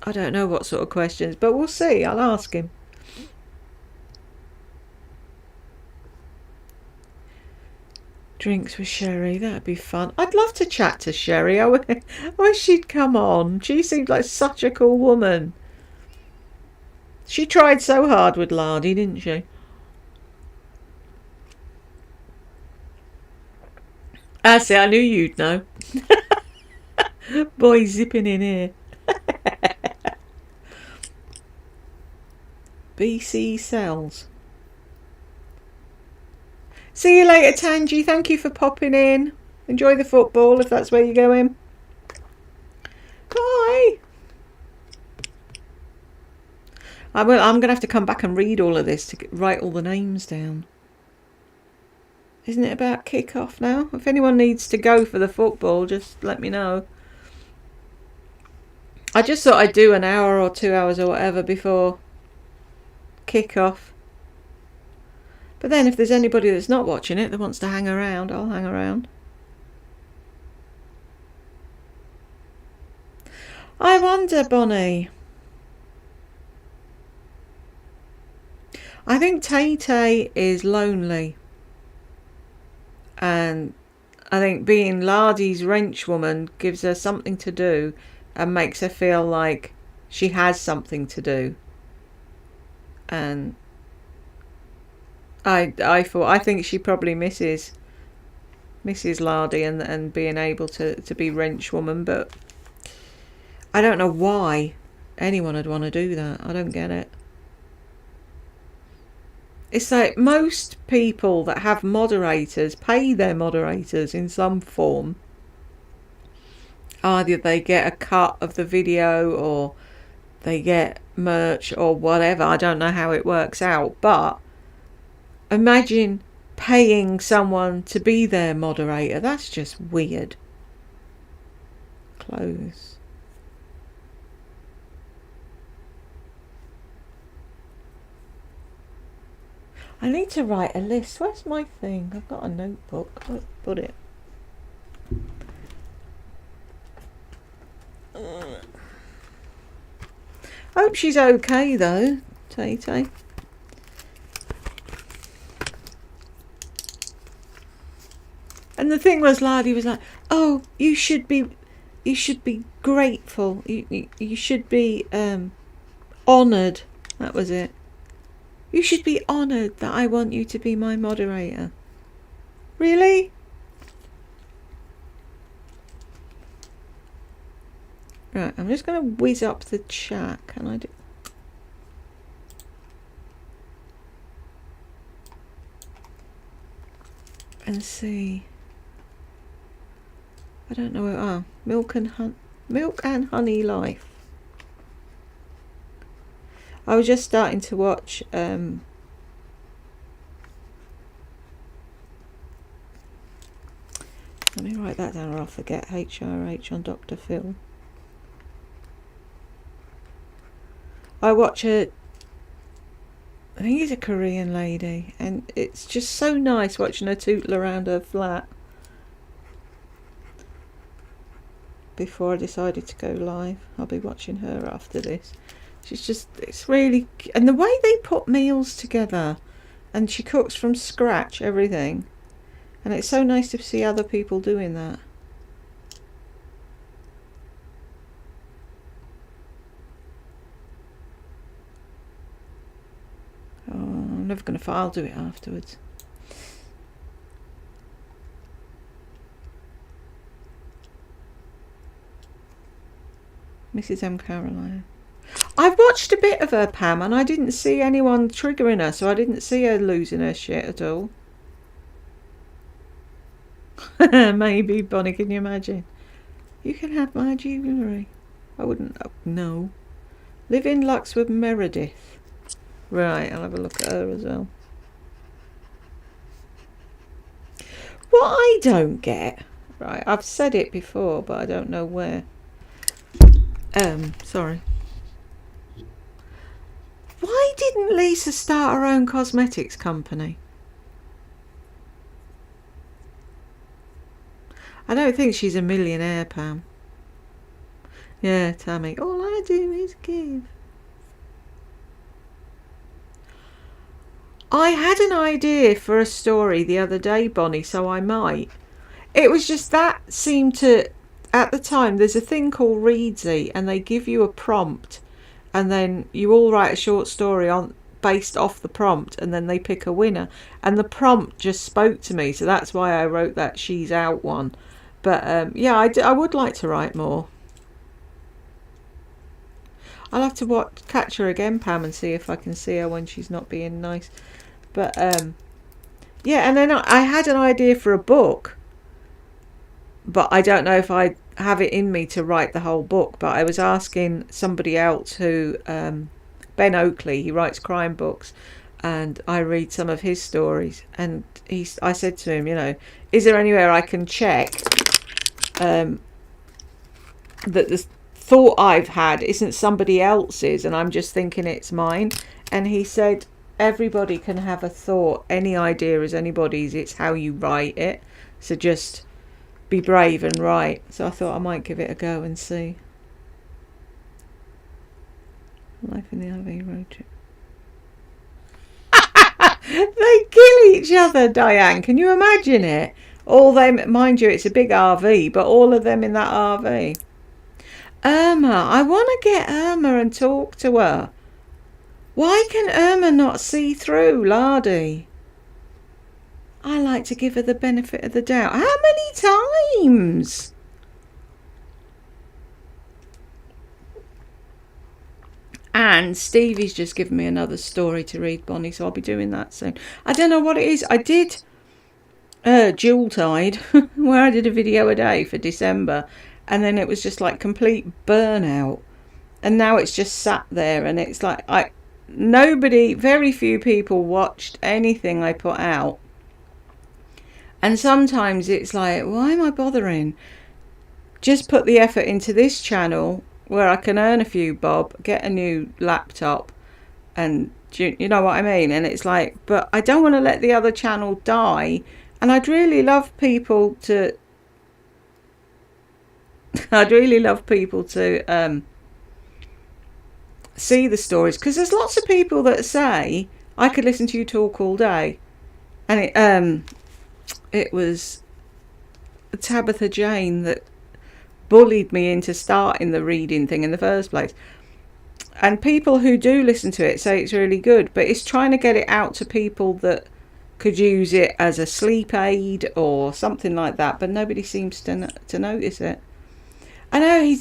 I don't know what sort of questions, but we'll see. I'll ask him. Drinks with Sherry, that'd be fun. I'd love to chat to Sherry. I wish she'd come on. She seemed like such a cool woman. She tried so hard with Lardy, didn't she? I see, I knew you'd know. Boy zipping in here. BC cells. See you later, Tangy. Thank you for popping in. Enjoy the football if that's where you're going. Bye. I'm going to have to come back and read all of this to write all the names down. Isn't it about kick-off now? If anyone needs to go for the football, just let me know. I just thought I'd do an hour or 2 hours or whatever before kick-off. But then if there's anybody that's not watching it that wants to hang around, I'll hang around. I wonder, Bonnie. I think Tay-Tay is lonely. And I think being Lardy's wrenchwoman gives her something to do and makes her feel like she has something to do. And I think she probably misses Mrs. Lardy and being able to be Wrenchwoman, but I don't know why anyone would want to do that. I don't get it. It's like most people that have moderators pay their moderators in some form. Either they get a cut of the video or they get merch or whatever. I don't know how it works out, but imagine paying someone to be their moderator. That's just weird. Close. I need to write a list. Where's my thing? I've got a notebook. Let's put it. Hope she's okay though, Tay-Tay. And the thing was, Lardy was like, "Oh, you should be grateful. You should be honoured." That was it. You should be honoured that I want you to be my moderator. Really? Right, I'm just going to whiz up the chat. Can I do? And see. I don't know. Oh, Milk and Honey Life. I was just starting to watch. Let me write that down or I'll forget. HRH on Dr. Phil. I watch I think he's a Korean lady, and it's just so nice watching her tootle around her flat. Before I decided to go live, I'll be watching her after this. She's just, it's really, and the way they put meals together, and she cooks from scratch everything, and it's so nice to see other people doing that. Oh, I'm never going to, I'll do it afterwards. Mrs. M. Caroline. I've watched a bit of her, Pam, and I didn't see anyone triggering her, so I didn't see her losing her shit at all. Maybe, Bonnie, can you imagine? You can have my jewellery. I wouldn't know. Live in Lux with Meredith. Right, I'll have a look at her as well. What I don't get, right, I've said it before, but I don't know where. Sorry. Why didn't Lisa start her own cosmetics company? I don't think she's a millionaire, Pam. Yeah, Tammy. All I do is give. I had an idea for a story the other day, Bonnie, so I might. It was just that seemed to, at the time, there's a thing called Readsy, and they give you a prompt, and then you all write a short story based off the prompt, and then they pick a winner. And the prompt just spoke to me, so that's why I wrote that She's Out one. But yeah, I would like to write more. I'll have to catch her again, Pam, and see if I can see her when she's not being nice. But yeah, and then I had an idea for a book, but I don't know if I have it in me to write the whole book. But I was asking somebody else who, Ben Oakley, he writes crime books, and I read some of his stories. And I said to him, you know, is there anywhere I can check that the thought I've had isn't somebody else's and I'm just thinking it's mine? And he said, everybody can have a thought. Any idea is anybody's. It's how you write it. So just be brave and write. So I thought I might give it a go and see. Life in the RV road trip. They kill each other, Diane. Can you imagine it? All them, mind you, it's a big RV, but all of them in that RV. Irma, I want to get Irma and talk to her. Why can Irma not see through Lardy? I like to give her the benefit of the doubt. How many times? And Stevie's just given me another story to read, Bonnie, so I'll be doing that soon. I don't know what it is. I did Jewel Tide, where I did a video a day for December, and then it was just like complete burnout. And now it's just sat there, and it's like very few people watched anything I put out. And sometimes it's like, why am I bothering? Just put the effort into this channel where I can earn a few bob, get a new laptop, and you know what I mean? And it's like, but I don't want to let the other channel die. And I'd really love people to see the stories, because there's lots of people that say I could listen to you talk all day. And it was Tabitha Jane that bullied me into starting the reading thing in the first place. And people who do listen to it say it's really good, but it's trying to get it out to people that could use it as a sleep aid or something like that, but nobody seems to notice it. I know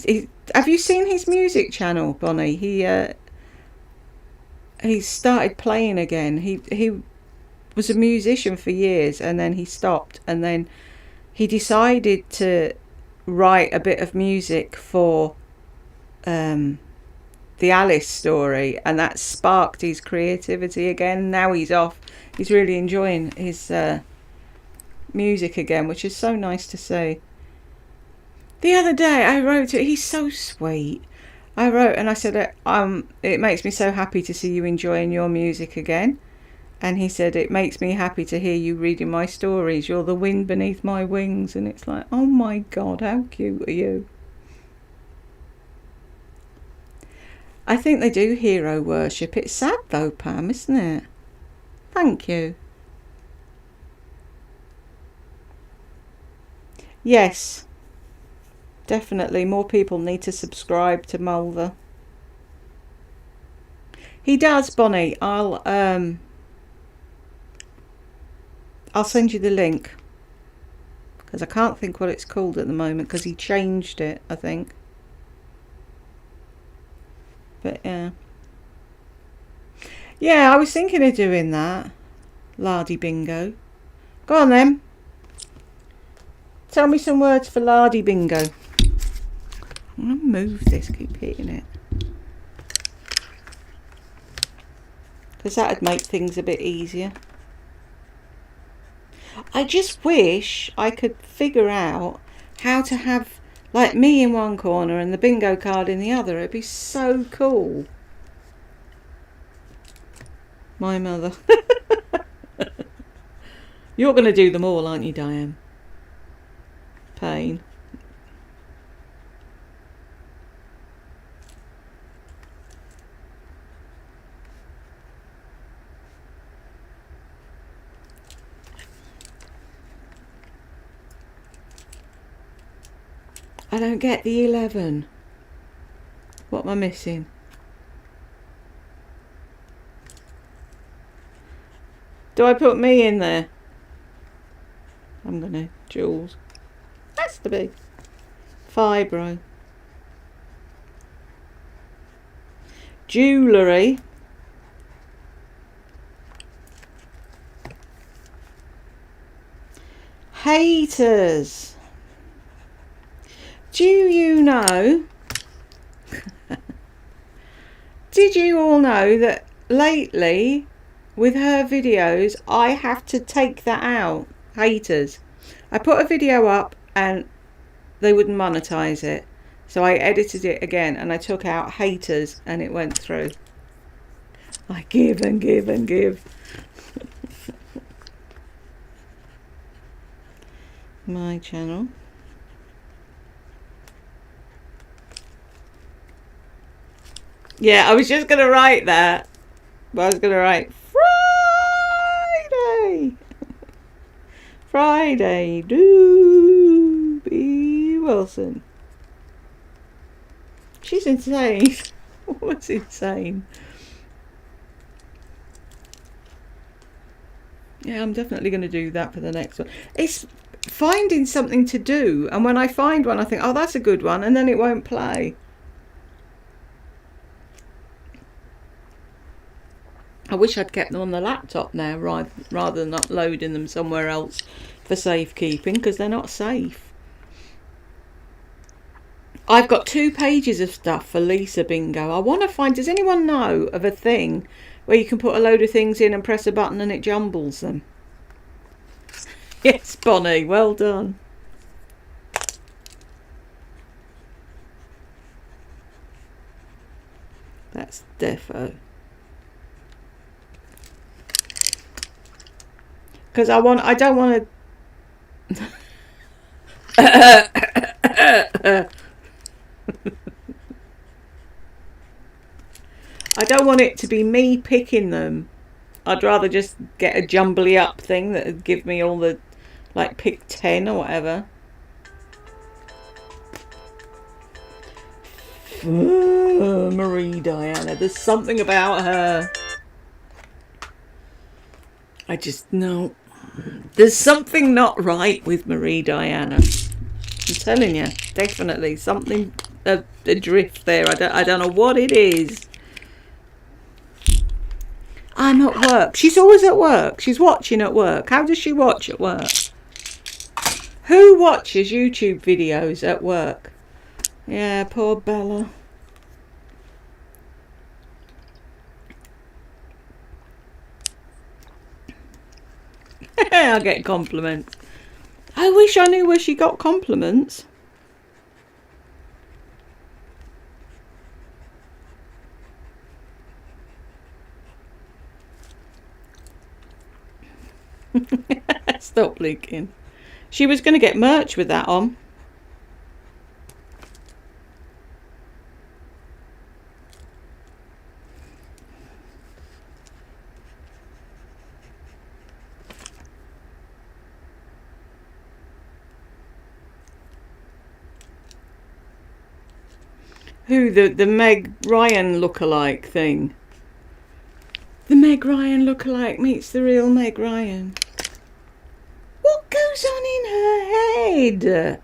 have you seen his music channel, Bonnie? He started playing again. He was a musician for years, and then he stopped, and then he decided to write a bit of music for the Alice story, and that sparked his creativity again. Now he's off. He's really enjoying his music again, which is so nice to see. The other day I wrote to, he's so sweet. I wrote and I said, it makes me so happy to see you enjoying your music again. And he said, it makes me happy to hear you reading my stories. You're the wind beneath my wings. And it's like, oh my God, how cute are you? I think they do hero worship. It's sad though, Pam, isn't it? Thank you. Yes, definitely. More people need to subscribe to Mulder. He does, Bonnie. I'll send you the link, because I can't think what it's called at the moment, because he changed it, I think. But yeah, I was thinking of doing that. Lardy bingo. Go on then. Tell me some words for lardy bingo. I'm going to move this, keep hitting it, because that would make things a bit easier. I just wish I could figure out how to have like me in one corner and the bingo card in the other. It'd be so cool. My mother. You're going to do them all, aren't you, Diane? Pain. I don't get the 11. What am I missing? Do I put me in there? I'm gonna. Jules. Has to be. Fibro. Jewellery. Haters. Do you know? Did you all know that lately with her videos I have to take that out? Haters. I put a video up and they wouldn't monetize it, so I edited it again and I took out haters and it went through. I give and give and give. My channel. Yeah, I was just going to write that. But I was going to write Friday. Friday, Doobie Wilson. She's insane. What's insane? Yeah, I'm definitely going to do that for the next one. It's finding something to do, and when I find one I think, oh, that's a good one, and then it won't play. I wish I'd kept them on the laptop now rather than uploading them somewhere else for safekeeping, because they're not safe. I've got 2 pages of stuff for Lisa Bingo. I want to find, does anyone know of a thing where you can put a load of things in and press a button and it jumbles them? Yes, Bonnie, well done. That's defo. Because I don't want to... I don't want it to be me picking them. I'd rather just get a jumbly up thing that would give me all the, like, pick 10 or whatever. Marie Diana, there's something about her. I just know. There's something not right with Marie Diana. I'm telling you, definitely something adrift there. I don't know what it is. I'm at work. She's always at work. She's watching at work. How does she watch at work? Who watches YouTube videos at work? Yeah, poor Bella. I get compliments. I wish I knew where she got compliments. Stop leaking. She was going to get merch with that on. Who, the Meg Ryan lookalike thing? The Meg Ryan lookalike meets the real Meg Ryan. What goes on in her head?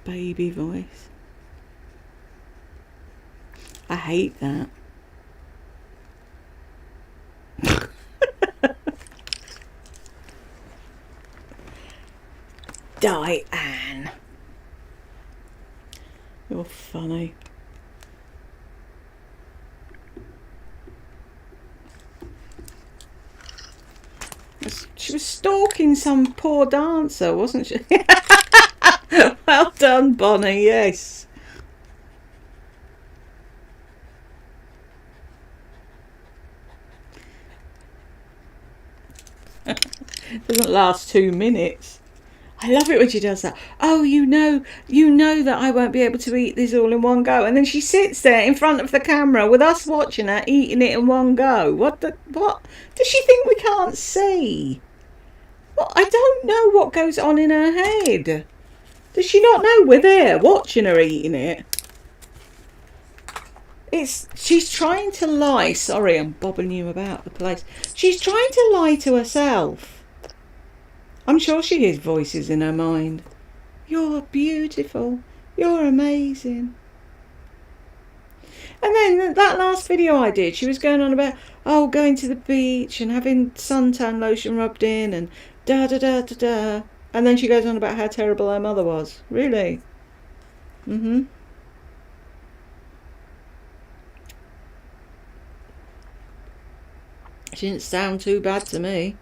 Baby voice. I hate that. Diane. You're funny. She was stalking some poor dancer, wasn't she? Well done, Bonnie, yes. Doesn't last 2 minutes. I love it when she does that. Oh, you know that I won't be able to eat this all in one go. And then she sits there in front of the camera with us watching her eating it in one go. What does she think we can't see? What? I don't know what goes on in her head. Does she not know we're there watching her eating it? She's trying to lie. Sorry, I'm bobbing you about the place. She's trying to lie to herself. I'm sure she hears voices in her mind. You're beautiful. You're amazing. And then that last video I did, she was going on about, oh, going to the beach and having suntan lotion rubbed in and da da da da da. And then she goes on about how terrible her mother was. Really? Mm-hmm. She didn't sound too bad to me.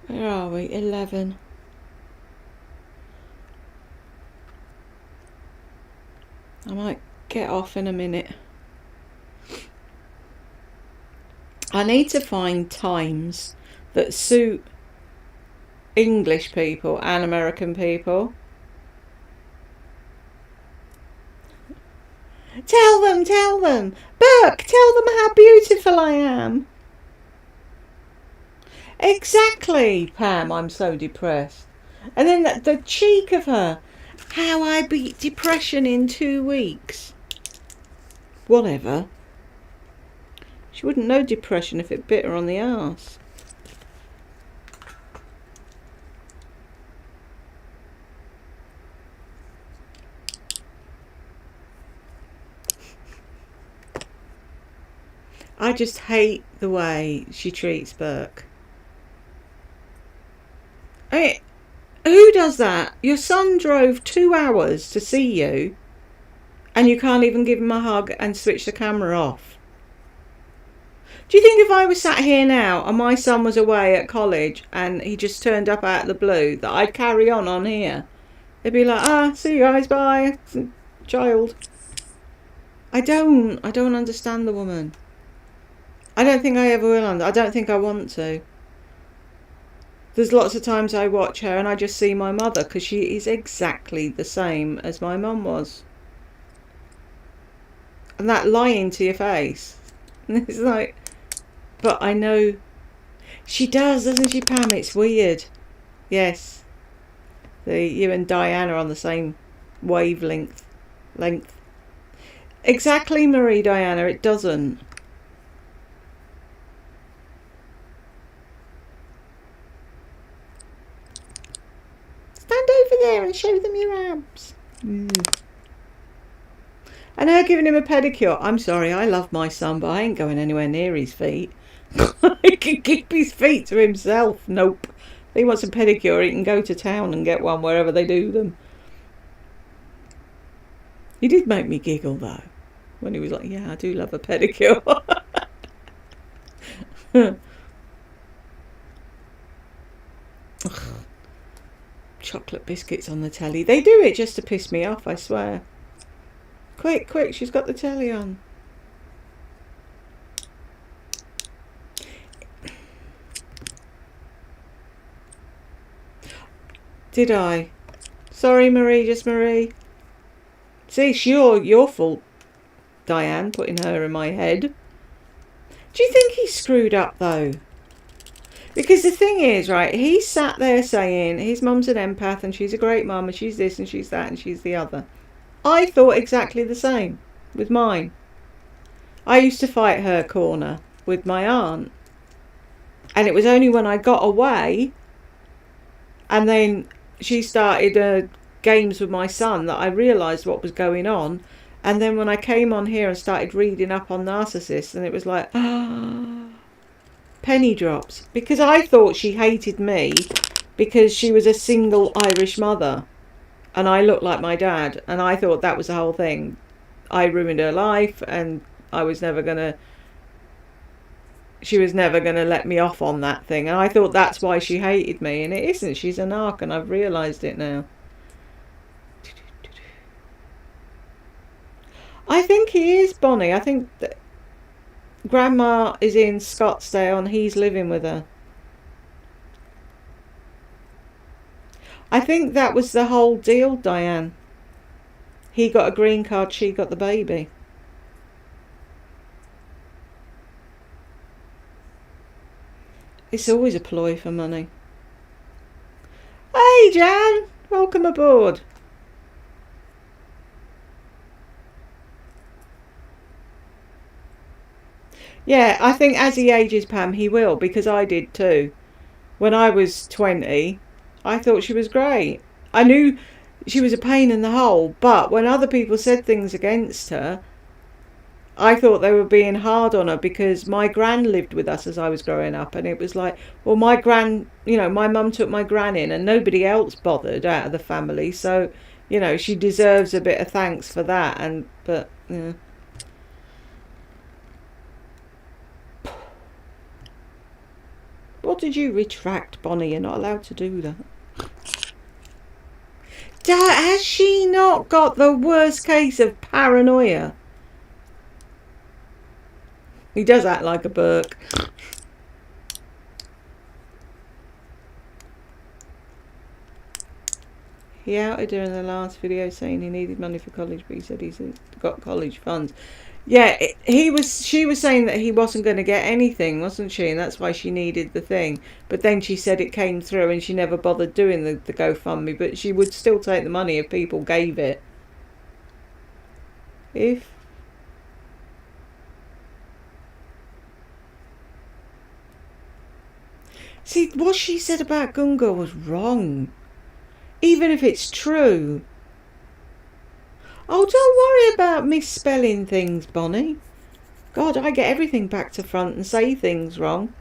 Where are we? 11. I might get off in a minute. I need to find times that suit English people and American people. Tell them. Burke, tell them how beautiful I am. Exactly, Pam, I'm so depressed. And then the cheek of her. How I beat depression in 2 weeks. Whatever. She wouldn't know depression if it bit her on the arse. I just hate the way she treats Burke. I mean, who does that? Your son drove 2 hours to see you and you can't even give him a hug and switch the camera off. Do you think if I was sat here now and my son was away at college and he just turned up out of the blue that I'd carry on here? They'd be like, see you guys, bye, child. I don't understand the woman. I don't think I ever will. I don't think I want to. There's lots of times I watch her and I just see my mother because she is exactly the same as my mum was. And that lying to your face. And it's like, but I know she does, doesn't she, Pam? It's weird. Yes. You and Diana are on the same wavelength. Exactly, Marie Diana, it doesn't. Stand over there and show them your abs. And her giving him a pedicure. I'm sorry, I love my son, but I ain't going anywhere near his feet. He can keep his feet to himself. Nope. If he wants a pedicure, he can go to town and get one wherever they do them. He did make me giggle, though, when he was like, yeah, I do love a pedicure. Chocolate biscuits on the telly. They do it just to piss me off, I swear. Quick, she's got the telly on. Did I? Sorry, Marie, just Marie. See, it's your fault, Diane, putting her in my head. Do you think he screwed up, though? Because the thing is, right, he sat there saying his mum's an empath and she's a great mum and she's this and she's that and she's the other. I thought exactly the same with mine. I used to fight her corner with my aunt. And it was only when I got away and then she started games with my son that I realised what was going on. And then when I came on here and started reading up on narcissists, and it was like, penny drops. Because I thought she hated me because she was a single Irish mother. And I looked like my dad. And I thought that was the whole thing. I ruined her life and I was never going to... She was never going to let me off on that thing. And I thought that's why she hated me. And it isn't. She's a narc and I've realised it now. I think he is, Bonnie. I think that Grandma is in Scottsdale and he's living with her. I think that was the whole deal, Diane. He got a green card, she got the baby. It's always a ploy for money. Hey, Jan! Welcome aboard. Yeah, I think as he ages, Pam, he will, because I did too. When I was 20, I thought she was great. I knew she was a pain in the hole, but when other people said things against her, I thought they were being hard on her because my gran lived with us as I was growing up, and it was like, well, my gran, my mum took my gran in and nobody else bothered out of the family, so, she deserves a bit of thanks for that, but, yeah. What did you retract, Bonnie? You're not allowed to do that. Has she not got the worst case of paranoia? He does act like a Burke. He outed her in the last video saying he needed money for college, but he said he's got college funds. Yeah, she was saying that he wasn't going to get anything, wasn't she? And that's why she needed the thing. But then she said it came through and she never bothered doing the GoFundMe, but she would still take the money if people gave it. See, what she said about Gunga was wrong. Even if it's true. Oh, don't worry about misspelling things, Bonnie. God, I get everything back to front and say things wrong.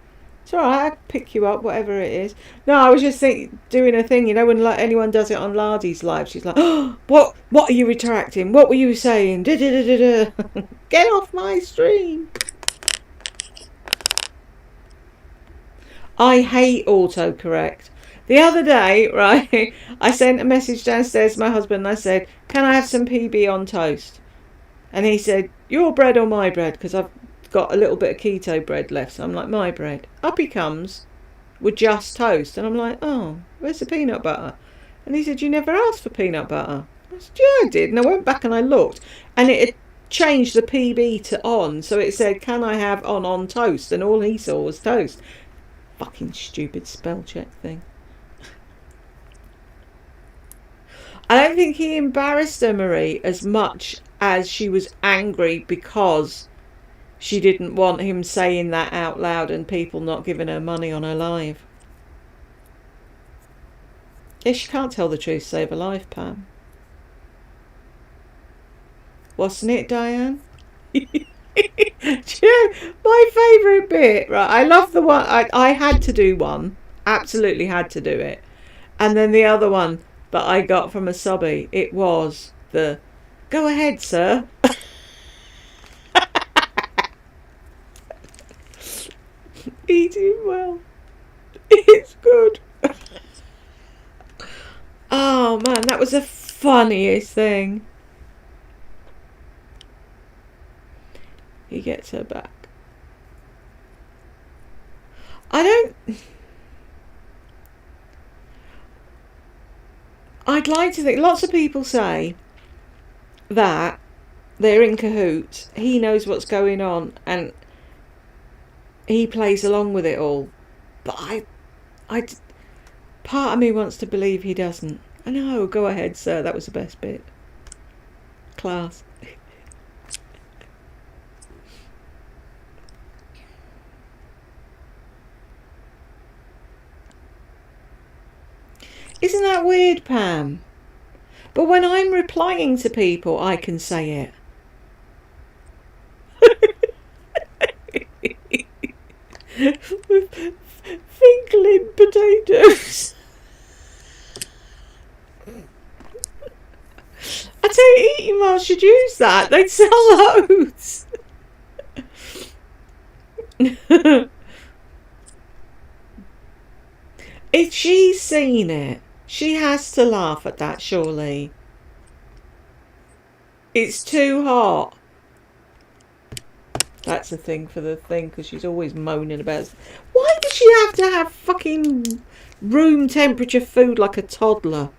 It's alright, I pick you up, whatever it is. No, I was just doing a thing, you know, when anyone does it on Lardy's live, she's like, oh, what are you retracting? What were you saying? Get off my stream. I hate autocorrect. The other day, right, I sent a message downstairs to my husband and I said, can I have some PB on toast? And he said, your bread or my bread? Because I've got a little bit of keto bread left. So I'm like, my bread. Up he comes with just toast. And I'm like, oh, where's the peanut butter? And he said, you never asked for peanut butter. I said, yeah, I did. And I went back and I looked. And it had changed the PB to on. So it said, can I have on toast? And all he saw was toast. Fucking stupid spell check thing. I don't think he embarrassed her, Marie, as much as she was angry because she didn't want him saying that out loud and people not giving her money on her live. Yeah, she can't tell the truth, save her life, Pam. Wasn't it, Diane? My favourite bit, right? I love the one. I had to do one. Absolutely had to do it. And then the other one that I got from a subby, it was the go ahead, sir. Eating well. It's good. Oh man, that was the funniest thing. He gets her back. I'd like to think, lots of people say that they're in cahoots, he knows what's going on and he plays along with it all, but I part of me wants to believe he doesn't. I know, go ahead, sir, that was the best bit. Class. Isn't that weird, Pam? But when I'm replying to people, I can say it. Finkling potatoes. I tell you, Eating Well should use that. They'd sell loads. If she's seen it, she has to laugh at that, surely. It's too hot. That's a thing for the thing, because she's always moaning about it. Why does she have to have fucking room temperature food like a toddler?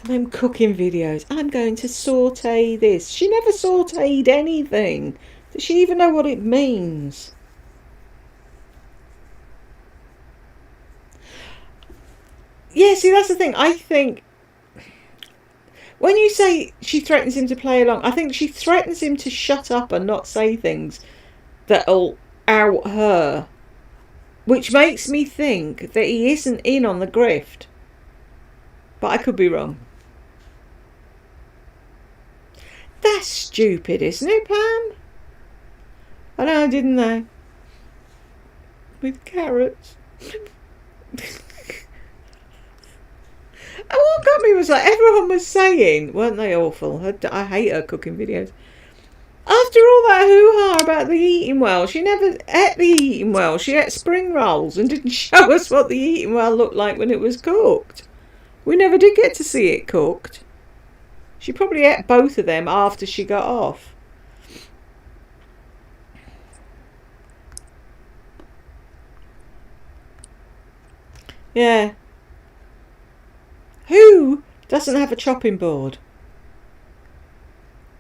Them cooking videos. I'm going to saute this. She never sauteed anything. Does she even know what it means? Yeah, see, that's the thing. I think when you say she threatens him to play along, I think she threatens him to shut up and not say things that'll out her, which makes me think that he isn't in on the grift. But I could be wrong. That's stupid, isn't it, Pam? I know, didn't they? With carrots. And what got me was like, everyone was saying, weren't they awful? I hate her cooking videos. After all that hoo-ha about the Eating Well, she never ate the Eating Well. She ate spring rolls and didn't show us what the Eating Well looked like when it was cooked. We never did get to see it cooked. She probably ate both of them after she got off. Yeah. Who doesn't have a chopping board?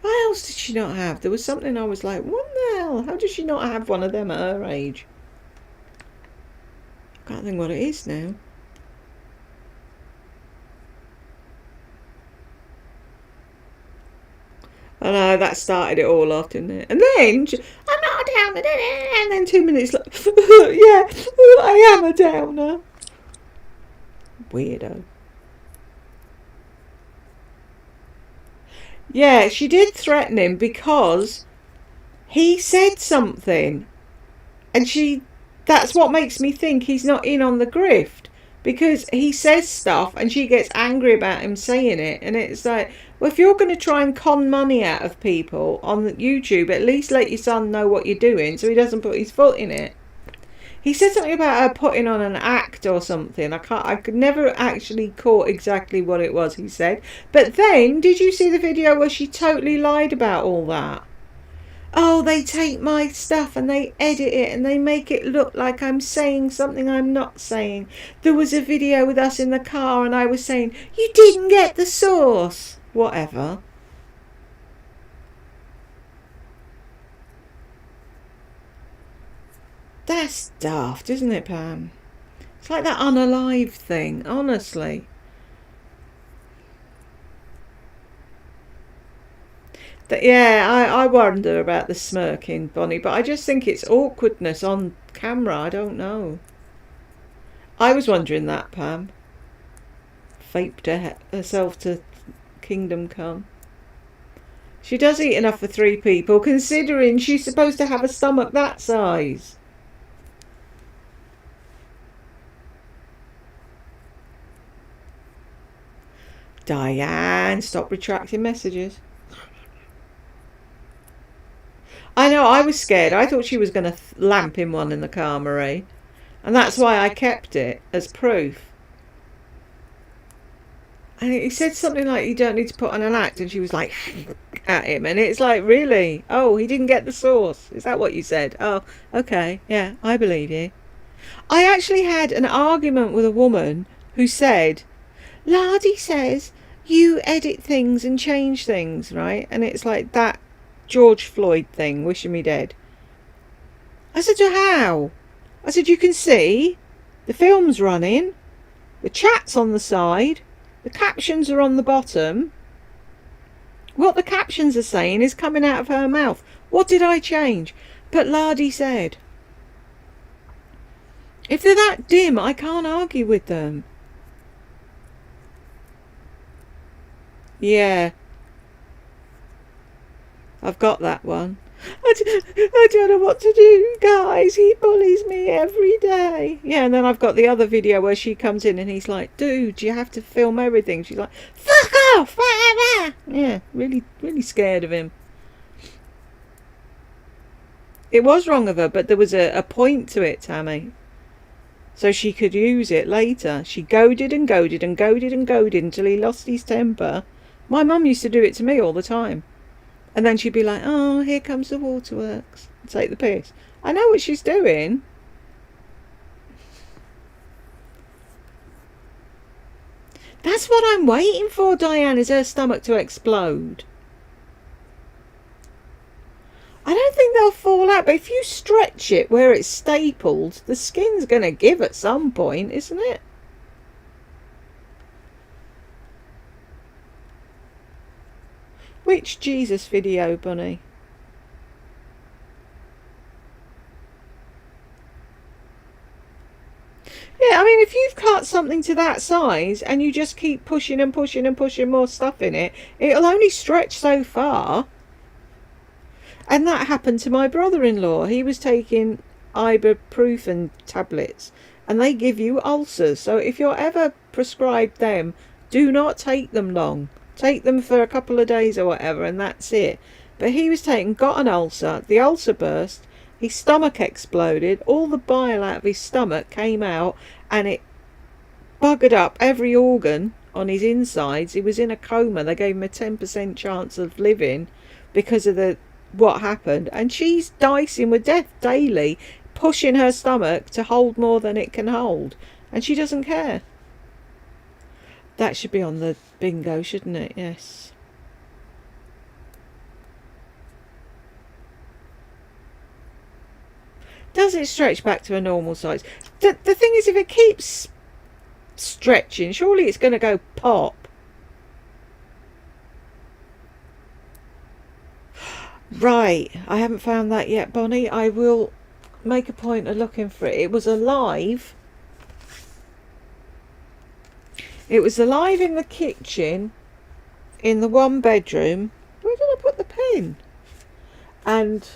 What else did she not have? There was something I was like, what the hell? How does she not have one of them at her age? I can't think what it is now. I know, that started it all off, didn't it? And then, I'm not a downer, and then 2 minutes like, yeah, I am a downer. Weirdo. Yeah, she did threaten him because he said something. And that's what makes me think he's not in on the grift. Because he says stuff and she gets angry about him saying it. And it's like, well, if you're going to try and con money out of people on YouTube, at least let your son know what you're doing so he doesn't put his foot in it. He said something about her putting on an act or something. I could never actually caught exactly what it was he said. But then, did you see the video where she totally lied about all that? Oh, they take my stuff and they edit it and they make it look like I'm saying something I'm not saying. There was a video with us in the car and I was saying, you didn't get the sauce. Whatever. That's daft, isn't it, Pam? It's like that unalive thing, honestly. Yeah, I wonder about the smirking, Bonnie, but I just think it's awkwardness on camera. I don't know. I was wondering that, Pam. Vaped herself to Kingdom Come. She does eat enough for 3 people, considering she's supposed to have a stomach that size. Diane, stop retracting messages. I know, I was scared. I thought she was going to lamp him one in the car, Marie. And that's why I kept it as proof. And he said something like, you don't need to put on an act. And she was like, at him. And it's like, really? Oh, he didn't get the sauce. Is that what you said? Oh, okay. Yeah, I believe you. I actually had an argument with a woman who said, Lardy says you edit things and change things, right? And it's like that George Floyd thing, wishing me dead. I said to her, how? I said, you can see the film's running, the chat's on the side, the captions are on the bottom. What the captions are saying is coming out of her mouth. What did I change? But Lardy said, if they're that dim, I can't argue with them. Yeah. I've got that one. I don't know what to do, guys. He bullies me every day. Yeah, and then I've got the other video where she comes in and he's like, dude, you have to film everything. She's like, fuck off. Yeah, really, really scared of him. It was wrong of her, but there was a point to it, Tammy. So she could use it later. She goaded and goaded and goaded and goaded until he lost his temper. My mum used to do it to me all the time. And then she'd be like, oh, here comes the waterworks. Take the piss. I know what she's doing. That's what I'm waiting for, Diane, is her stomach to explode. I don't think they'll fall out, but if you stretch it where it's stapled, the skin's going to give at some point, isn't it? Which Jesus video, Bunny? Yeah, I mean, if you've cut something to that size and you just keep pushing and pushing and pushing more stuff in it, it'll only stretch so far. And that happened to my brother-in-law. He was taking ibuprofen tablets and they give you ulcers. So if you're ever prescribed them, do not take them long. Take them for a couple of days or whatever, and that's it. But he was got an ulcer. The ulcer burst. His stomach exploded. All the bile out of his stomach came out, and it buggered up every organ on his insides. He was in a coma. They gave him a 10% chance of living because of what happened. And she's dicing with death daily, pushing her stomach to hold more than it can hold. And she doesn't care. That should be on the bingo, shouldn't it? Yes. Does it stretch back to a normal size? The thing is, if it keeps stretching, surely it's going to go pop. Right, I haven't found that yet, Bonnie. I will make a point of looking for it. It was alive. It was alive in the kitchen, in the one bedroom. Where did I put the pen? And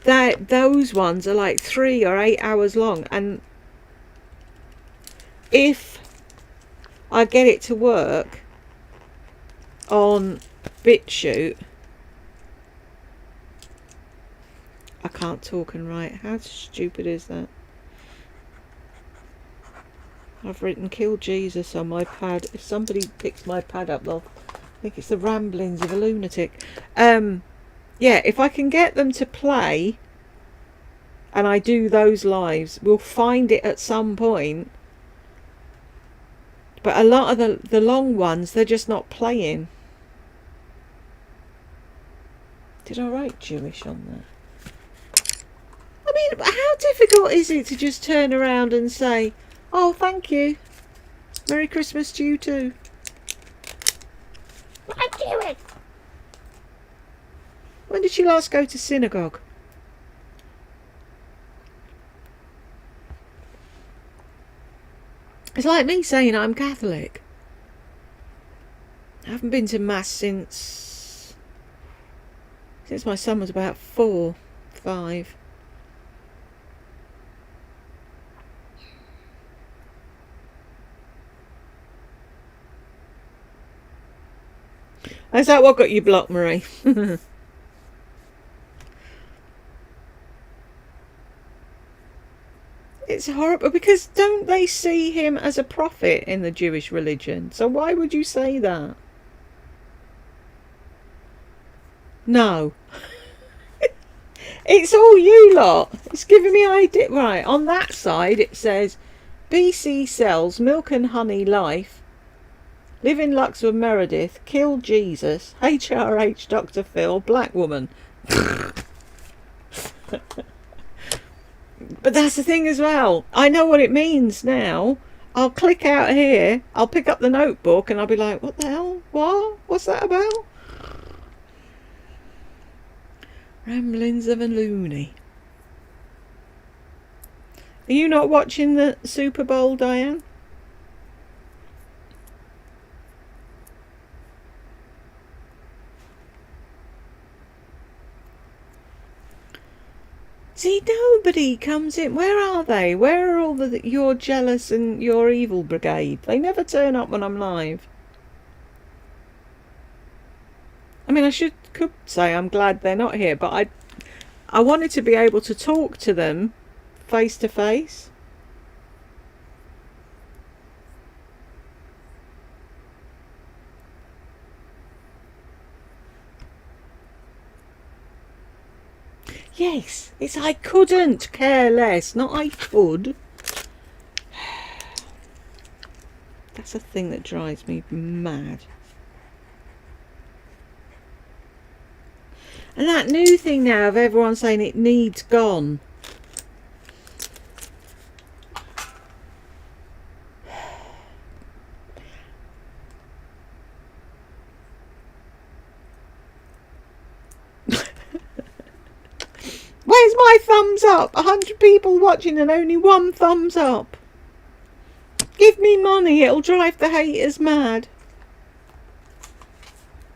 those ones are like 3 or 8 hours long, and if I get it to work on BitChute, I can't talk and write. How stupid is that? I've written "Kill Jesus" on my pad. If somebody picks my pad up, they'll think it's the ramblings of a lunatic. Yeah, if I can get them to play and I do those lives, we'll find it at some point. But a lot of the long ones, they're just not playing. Did I write Jewish on there? I mean, how difficult is it to just turn around and say, "Oh, thank you. Merry Christmas to you too." I'm Jewish. When did she last go to synagogue? It's like me saying I'm Catholic. I haven't been to Mass since my son was about 4, 5. Is that what got you blocked, Marie? It's horrible, because don't they see him as a prophet in the Jewish religion? So why would you say that? No. It's all you lot. It's giving me idea. Right, on that side it says BC Cells, Milk and Honey Life, Live in Lux with Meredith, Kill Jesus, HRH Dr. Phil, Black Woman. But that's the thing as well. I know what it means now. I'll click out here, I'll pick up the notebook, and I'll be like, what the hell? What? What's that about? Ramblings of a loony. Are you not watching the Super Bowl, Diane? See, nobody comes in. Where are they? Where are all the your jealous and your evil brigade? They never turn up when I'm live. I mean, could say I'm glad they're not here, but I wanted to be able to talk to them face to face. Yes, it's I couldn't care less, not I could. That's a thing that drives me mad. And that new thing now of everyone saying it needs gone. Where's my thumbs up? 100 people watching and only 1 thumbs up. Give me money, it'll drive the haters mad.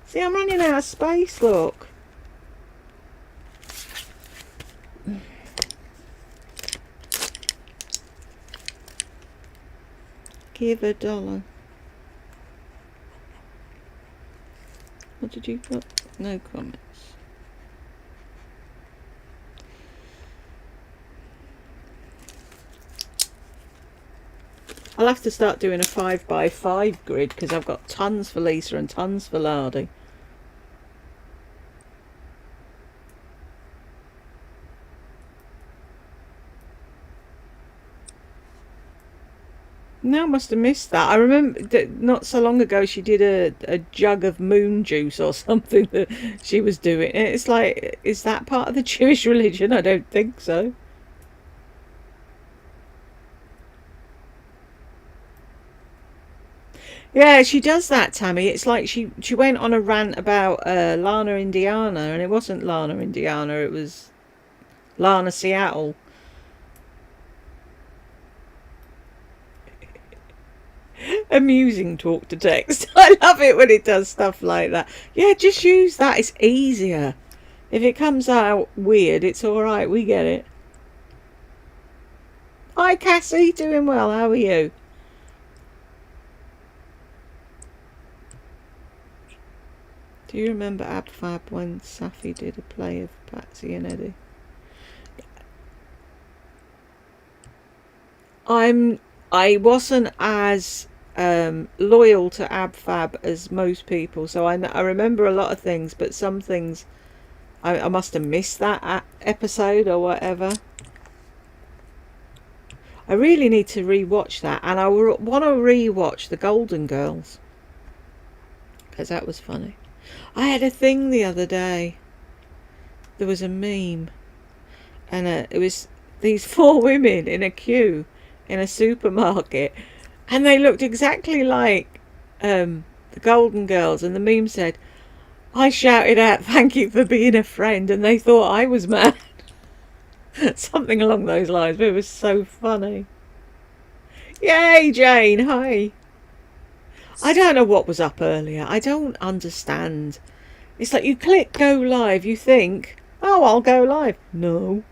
See, I'm running out of space, look. Give $1. What did you put? No comments. I'll have to start doing a 5x5 grid, because I've got tons for Lisa and tons for Lardy. No, I must have missed that. I remember that not so long ago she did a jug of moon juice or something that she was doing. It's like, is that part of the Jewish religion? I don't think so. Yeah, she does that, Tammy. It's like she went on a rant about Lana Indiana, and it wasn't Lana Indiana. It was Lana Seattle. Amusing talk to text. I love it when it does stuff like that. Yeah, just use that. It's easier. If it comes out weird, it's all right. We get it. Hi, Cassie. Doing well. How are you? Do you remember Ab Fab when Safi did a play of Patsy and Eddie? I wasn't as loyal to Ab Fab as most people, so I remember a lot of things, but some things I must have missed that episode or whatever. I really need to rewatch that, and I want to rewatch the Golden Girls because that was funny. I had a thing the other day. There was a meme, and it was these four women in a queue in a supermarket, and they looked exactly like the Golden Girls. And the meme said, "I shouted out, 'Thank you for being a friend,' and they thought I was mad." Something along those lines, but it was so funny. Yay, Jane! Hi. I don't know what was up earlier. I don't understand. It's like you click go live, you think, oh, I'll go live. No.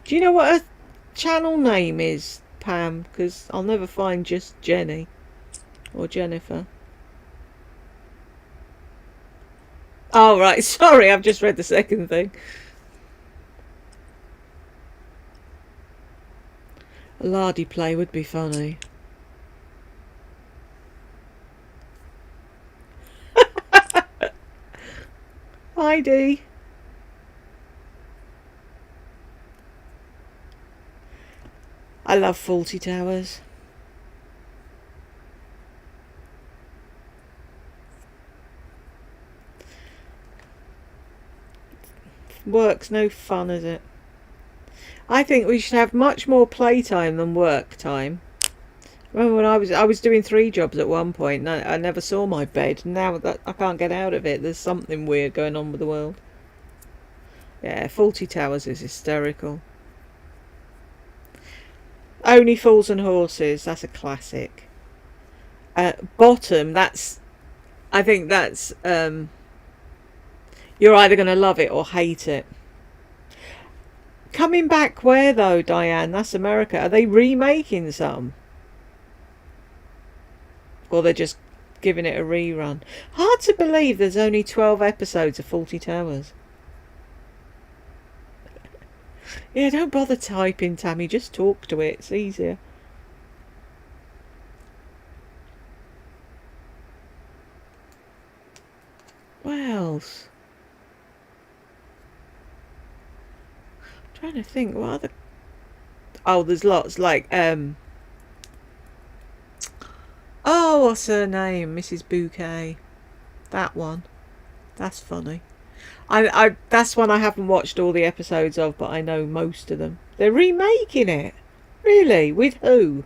Do you know what her channel name is, Pam? Because I'll never find just Jenny or Jennifer. Oh, right. Sorry, I've just read the second thing. A lardy play would be funny. Heidi. I love Faulty Towers. Work's no fun, is it? I think we should have much more playtime than work time. Remember when I was doing 3 jobs at one point, and I never saw my bed. Now that I can't get out of it, there's something weird going on with the world. Yeah, Faulty Towers is hysterical. Only Fools and Horses, that's a classic. Bottom, I think that's you're either going to love it or hate it. Coming back where though, Diane? That's America. Are they remaking some? Or they're just giving it a rerun? Hard to believe there's only 12 episodes of Faulty Towers. Yeah, don't bother typing, Tammy. Just talk to it. It's easier. What else? I'm trying to think. What other... Oh, there's lots. Like, oh, what's her name? Mrs. Bouquet. That one. That's funny. That's one I haven't watched all the episodes of, but I know most of them. They're remaking it. Really? With who?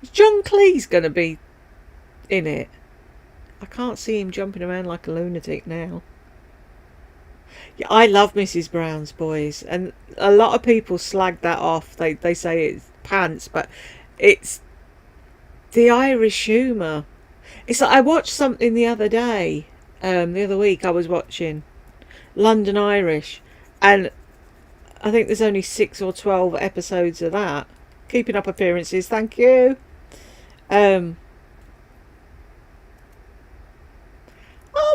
Is John Cleese going to be in it? I can't see him jumping around like a lunatic now. Yeah, I love Mrs. Brown's Boys, and a lot of people slag that off. They say it's pants, but it's the Irish humour. It's like I watched something the other day, the other week I was watching London Irish, and I think there's only 6 or 12 episodes of that. Keeping up appearances, thank you. Are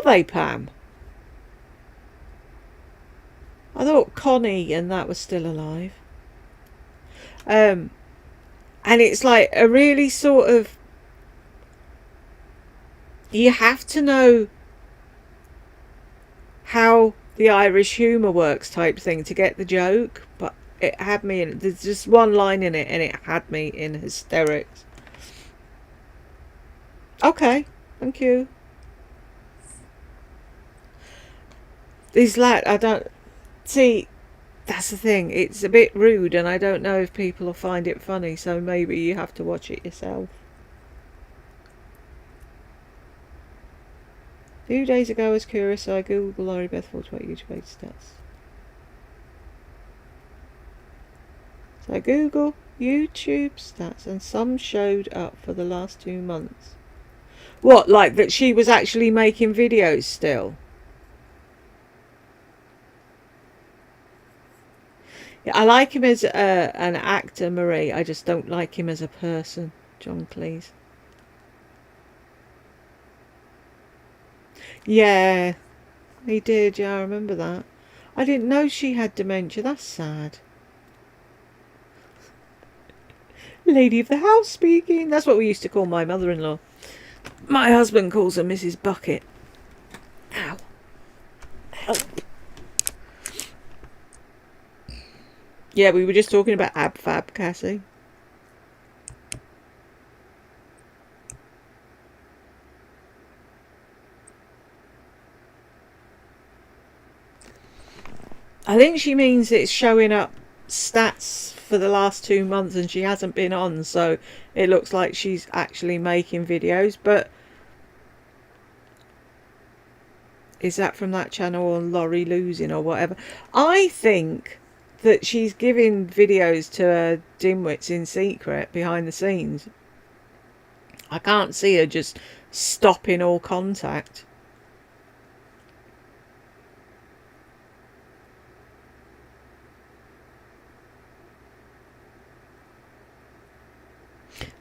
they, Pam? I thought Connie and that was still alive. And it's like a really sort of, you have to know how the Irish humour works type thing to get the joke, but It had me in. There's just one line in it, and it had me in hysterics. Okay, thank you. These I don't see. That's the thing. It's a bit rude, and I don't know if people will find it funny. So maybe you have to watch it yourself. A few days ago, I was curious, so I googled Laurie Beth Ford about YouTube stats. So I Google YouTube stats, and some showed up for the last 2 months. What, like that she was actually making videos still? Yeah, I like him as an actor, Marie. I just don't like him as a person, John Cleese. Yeah, he did. Yeah, I remember that. I didn't know she had dementia. That's sad. Lady of the house speaking. That's what we used to call my mother-in-law. My husband calls her Mrs. Bucket. Ow. Help. Yeah, we were just talking about ab fab, Cassie. I think she means it's showing up stats for the last 2 months and she hasn't been on, so it looks like she's actually making videos. But is that from that channel or Laurie losing or whatever? I think that she's giving videos to her dimwits in secret behind the scenes. I can't see her just stopping all contact.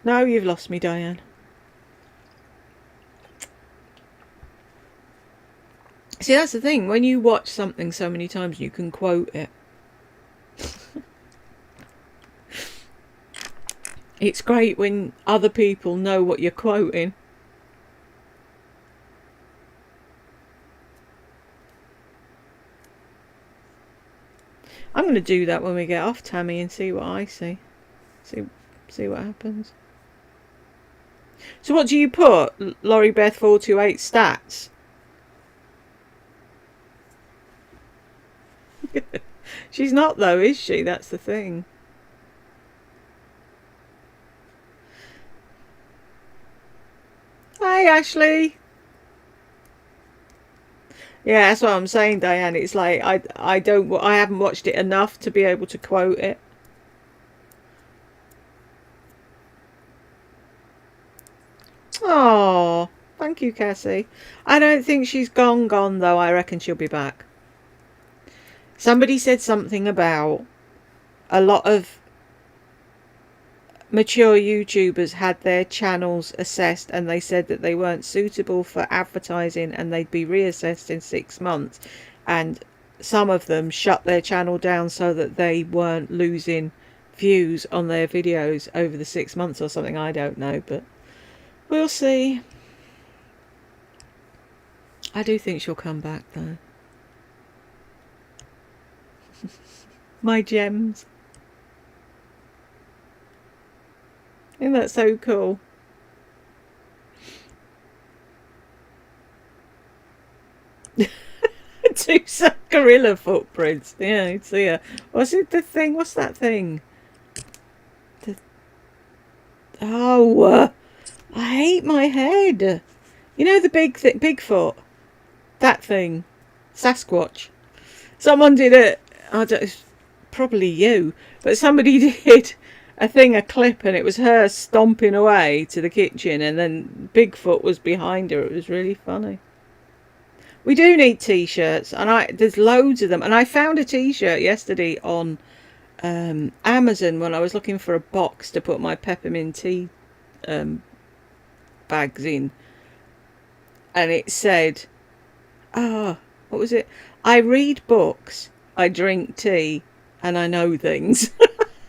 No, you've lost me, Diane. See, that's the thing. When you watch something so many times, you can quote it. It's great when other people know what you're quoting. I'm going to do that when we get off, Tammy, and see what I see. See what happens. So what do you put? Laurie Beth 428 stats? She's not though, is she? That's the thing. Hey, Ashley. Yeah, that's what I'm saying, Diane. It's like I haven't watched it enough to be able to quote it. Oh, thank you, Cassie. I don't think she's gone though. I reckon she'll be back. Somebody said something about a lot of mature YouTubers had their channels assessed and they said that they weren't suitable for advertising and they'd be reassessed in 6 months, and some of them shut their channel down so that they weren't losing views on their videos over the 6 months or something. I don't know, but we'll see. I do think she'll come back though. My gems. Isn't that so cool? Two gorilla footprints. Yeah, it's here. What's it? The thing? What's that thing? Oh, I hate my head. You know the big Bigfoot. That thing, Sasquatch. Someone did it. I don't. Probably you, but somebody did a clip, and it was her stomping away to the kitchen, and then Bigfoot was behind her. It was really funny. We do need t-shirts, and there's loads of them. And I found a t-shirt yesterday on Amazon when I was looking for a box to put my peppermint tea bags in, and it said, what was it? I read books, I drink tea, and I know things.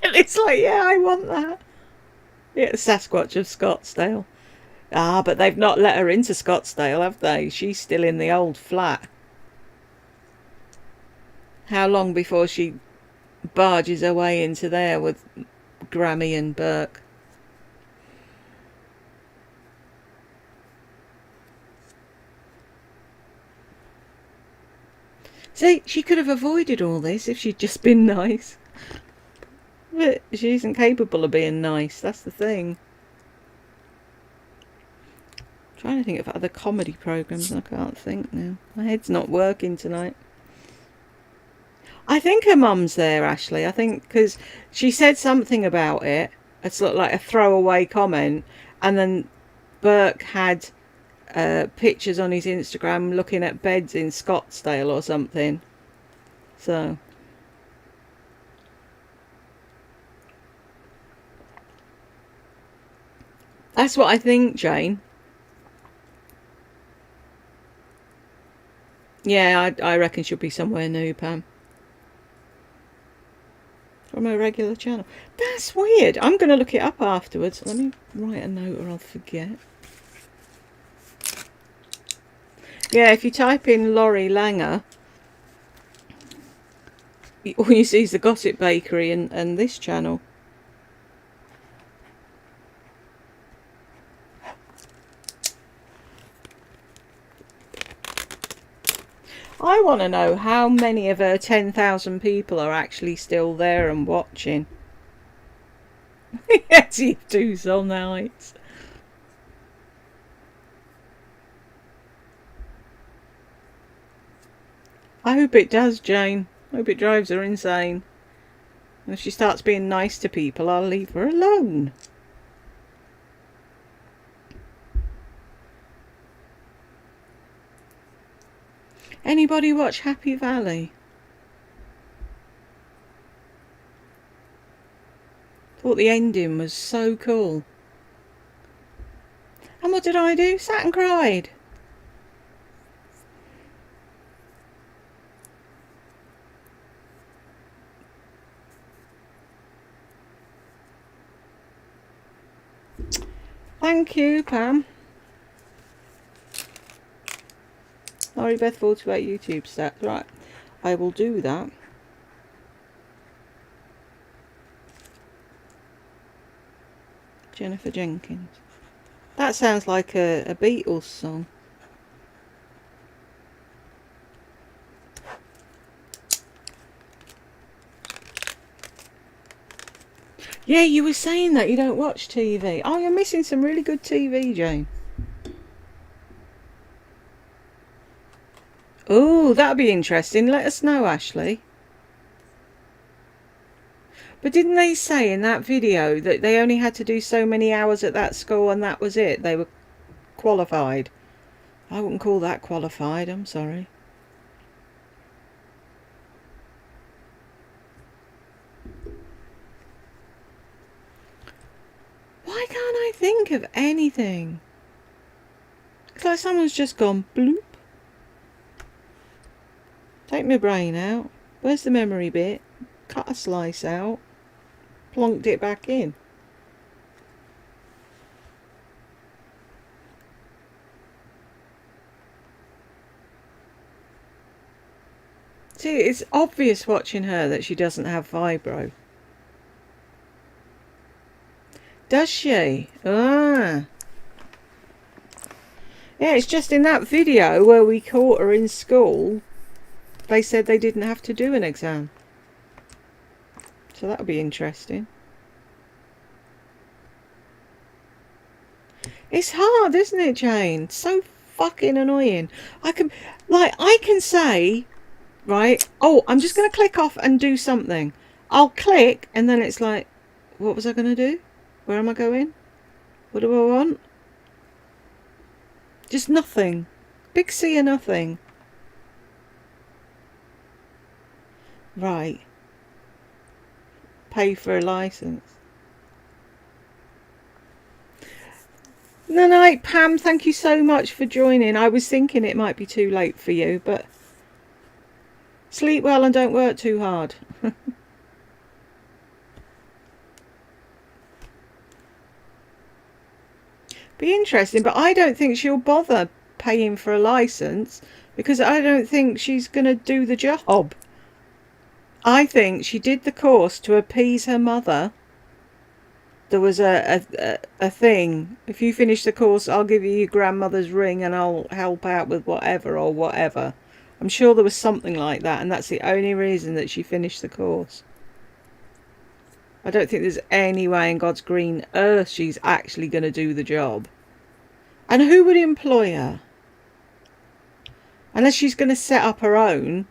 And it's like, yeah, I want that. Yeah, Sasquatch of Scottsdale. But they've not let her into Scottsdale, have they? She's still in the old flat. How long before she barges her way into there with Grammy and Burke. See, she could have avoided all this if she'd just been nice. But she isn't capable of being nice, that's the thing. I'm trying to think of other comedy programmes, I can't think now. My head's not working tonight. I think her mum's there, Ashley. I think because she said something about it. It's sort of like a throwaway comment. And then Burke had pictures on his Instagram looking at beds in Scottsdale or something. So that's what I think, Jane. Yeah, I reckon she'll be somewhere new, Pam. From a regular channel. That's weird. I'm going to look it up afterwards. Let me write a note or I'll forget. Yeah, if you type in Laurie Langer, all you see is the Gossip Bakery and this channel. I want to know how many of her 10,000 people are actually still there and watching. Yes, you do some nights. I hope it does, Jane. I hope it drives her insane. And if she starts being nice to people, I'll leave her alone. Anybody watch Happy Valley? Thought the ending was so cool. And what did I do? Sat and cried. Thank you, Pam. Laurie Beth 48 YouTube stats. Right, I will do that. Jennifer Jenkins. That sounds like a Beatles song. Yeah, you were saying that you don't watch TV. Oh, you're missing some really good TV, Jane. Oh, that'll be interesting. Let us know, Ashley. But didn't they say in that video that they only had to do so many hours at that school and that was it? They were qualified. I wouldn't call that qualified, I'm sorry. Why can't I think of anything? It's like someone's just gone bloop. Take my brain out. Where's the memory bit? Cut a slice out. Plonked it back in. See, it's obvious watching her that she doesn't have fibro. Does she? Ah. Yeah, it's just in that video where we caught her in school, they said they didn't have to do an exam. So that'll be interesting. It's hard, isn't it, Jane? It's so fucking annoying. I can say, right, oh, I'm just going to click off and do something. I'll click and then it's like, what was I going to do? Where am I going? What do I want? Just nothing. Big C of nothing. Right. Pay for a license. Good night, Pam. Thank you so much for joining. I was thinking it might be too late for you, but sleep well and don't work too hard. Be interesting, but I don't think she'll bother paying for a license because I don't think she's going to do the job. I think she did the course to appease her mother. There was a thing. If you finish the course, I'll give you your grandmother's ring and I'll help out with whatever or whatever. I'm sure there was something like that, and that's the only reason that she finished the course. I don't think there's any way in God's green earth she's actually going to do the job. And who would employ her? Unless she's going to set up her own.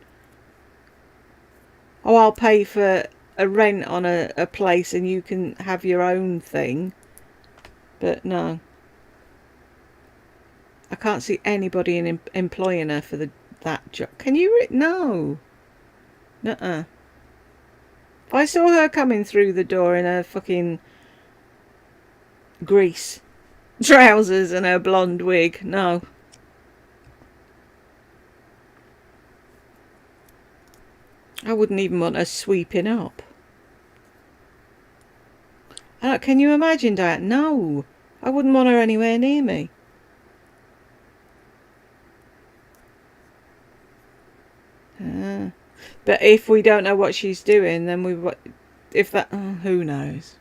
Oh, I'll pay for a rent on a place and you can have your own thing. But no. I can't see anybody employing her for that job. Can you? No. Nuh-uh. If I saw her coming through the door in her fucking grease trousers and her blonde wig, no. I wouldn't even want her sweeping up. Can you imagine that? No. I wouldn't want her anywhere near me. But if we don't know what she's doing, then who knows?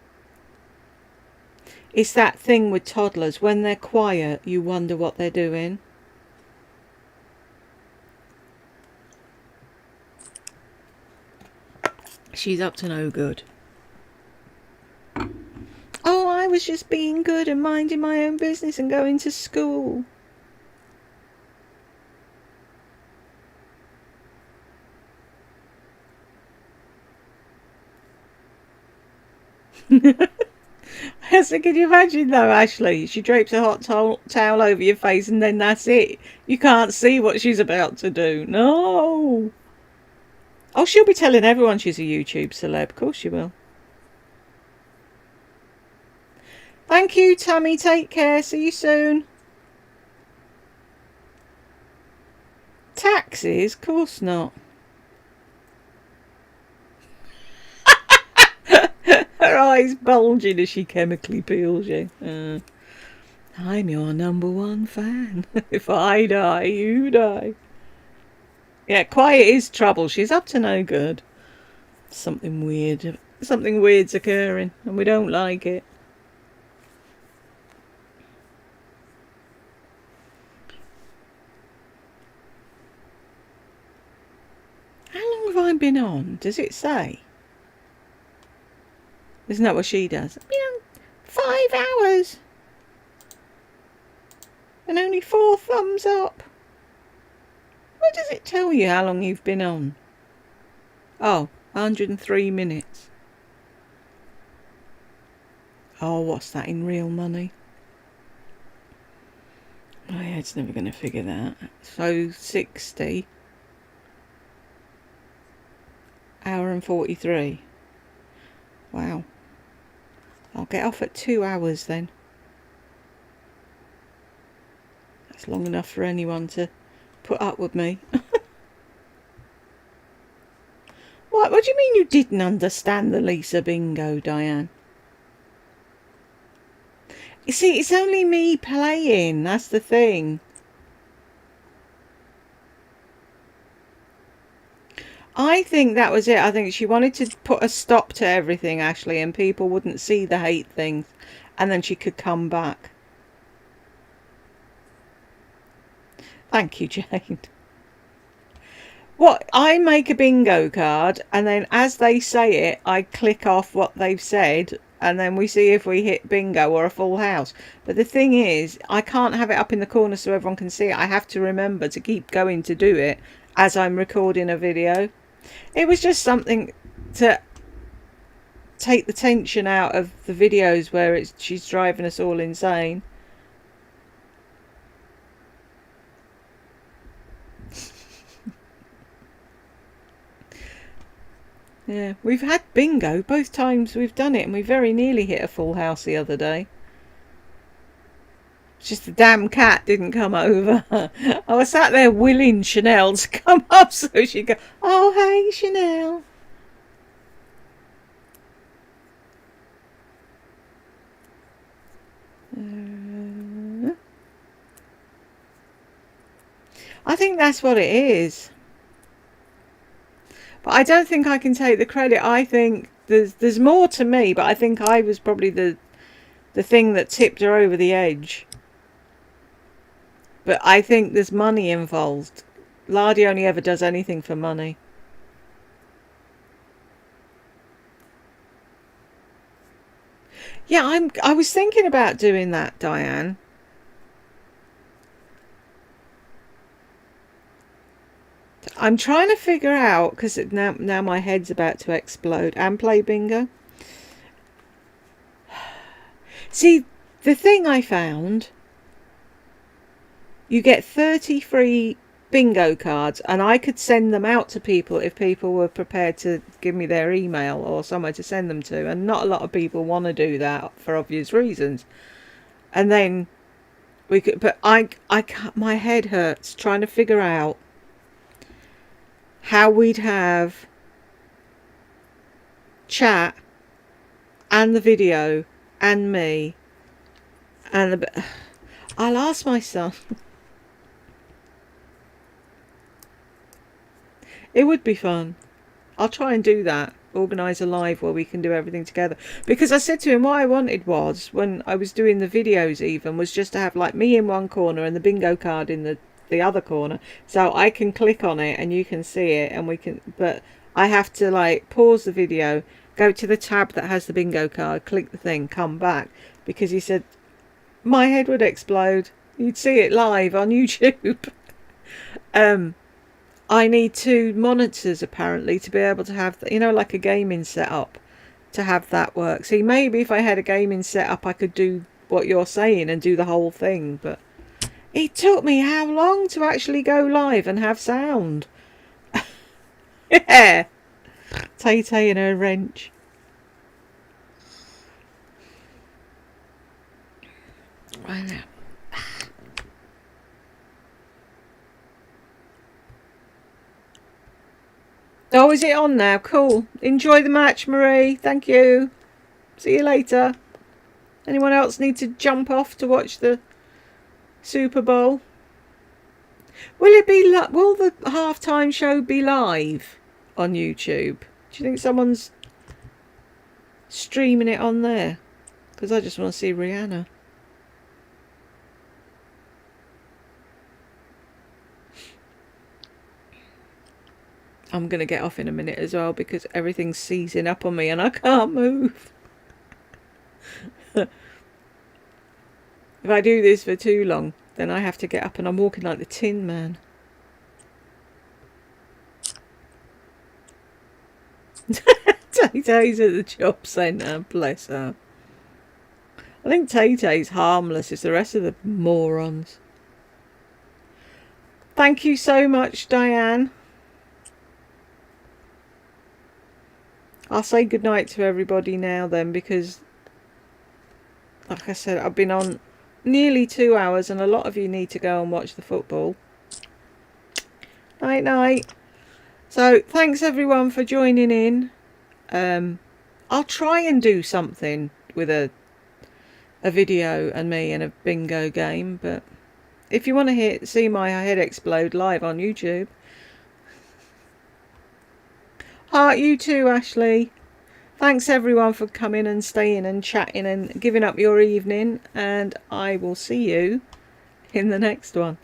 It's that thing with toddlers. When they're quiet, you wonder what they're doing. She's up to no good. Oh, I was just being good and minding my own business and going to school. So can you imagine though, Ashley? She drapes a hot towel over your face and then that's it. You can't see what she's about to do. No. Oh, she'll be telling everyone she's a YouTube celeb. Of course she will. Thank you, Tammy. Take care. See you soon. Taxes? Of course not. Her eyes bulging as she chemically peels you. I'm your number one fan. If I die, you die. Yeah, quiet is trouble. She's up to no good. Something weird's occurring, and we don't like it. How long have I been on? Does it say? Isn't that what she does? 5 hours. And only 4 thumbs up. What does it tell you how long you've been on? Oh, 103 minutes. Oh, what's that in real money? My head's never going to figure that. So 60. Hour and 43. Wow. I'll get off at 2 hours then. That's long enough for anyone to put up with me. What do you mean you didn't understand the Lisa bingo, Diane? You see, it's only me playing. That's the thing. I think that was it. I think she wanted to put a stop to everything, Ashley, and people wouldn't see the hate things, and then she could come back. Thank you, Jane. What? I make a bingo card, and then as they say it, I click off what they've said, and then we see if we hit bingo or a full house. But the thing is, I can't have it up in the corner so everyone can see it. I have to remember to keep going to do it as I'm recording a video. It was just something to take the tension out of the videos where she's driving us all insane. Yeah, we've had bingo both times we've done it, and we very nearly hit a full house the other day. It's just the damn cat didn't come over. I was sat there willing Chanel to come up so she'd go, oh, hey, Chanel. I think that's what it is. But I don't think I can take the credit. I think there's more to me, but I think I was probably the thing that tipped her over the edge. But I think there's money involved. Lardy only ever does anything for money. Yeah, I was thinking about doing that, Diane. I'm trying to figure out, because now my head's about to explode, and play bingo. See, the thing I found, you get 30 free bingo cards, and I could send them out to people if people were prepared to give me their email or somewhere to send them to, and not a lot of people want to do that for obvious reasons. And then we could, but I can't, my head hurts trying to figure out how we'd have chat and the video and me and I'll ask my son. It would be fun. I'll try and do that. Organise a live where we can do everything together. Because I said to him, what I wanted was, when I was doing the videos even, was just to have like me in one corner and the bingo card in the other corner. So I can click on it and you can see it and we can, but I have to like pause the video, go to the tab that has the bingo card, click the thing, come back. Because he said, my head would explode. You'd see it live on YouTube. I need 2 monitors apparently to be able to have, like a gaming setup to have that work. See, maybe if I had a gaming setup, I could do what you're saying and do the whole thing. But it took me how long to actually go live and have sound? Yeah. Tay-Tay and her wrench. Right now. Oh, is it on now? Cool. Enjoy the match, Marie. Thank you. See you later. Anyone else need to jump off to watch the Super Bowl? Will the halftime show be live on YouTube? Do you think someone's streaming it on there? Because I just want to see Rihanna. I'm going to get off in a minute as well because everything's seizing up on me and I can't move. If I do this for too long, then I have to get up and I'm walking like the Tin Man. Tay-Tay's at the job centre, bless her. I think Tay-Tay's harmless as the rest of the morons. Thank you so much, Diane. I'll say goodnight to everybody now then, because like I said, I've been on nearly 2 hours and a lot of you need to go and watch the football. Night night. So thanks everyone for joining in. I'll try and do something with a video and me and a bingo game, but if you want to see my head explode live on YouTube. Heart you too, Ashley. Thanks everyone for coming and staying and chatting and giving up your evening, and I will see you in the next one.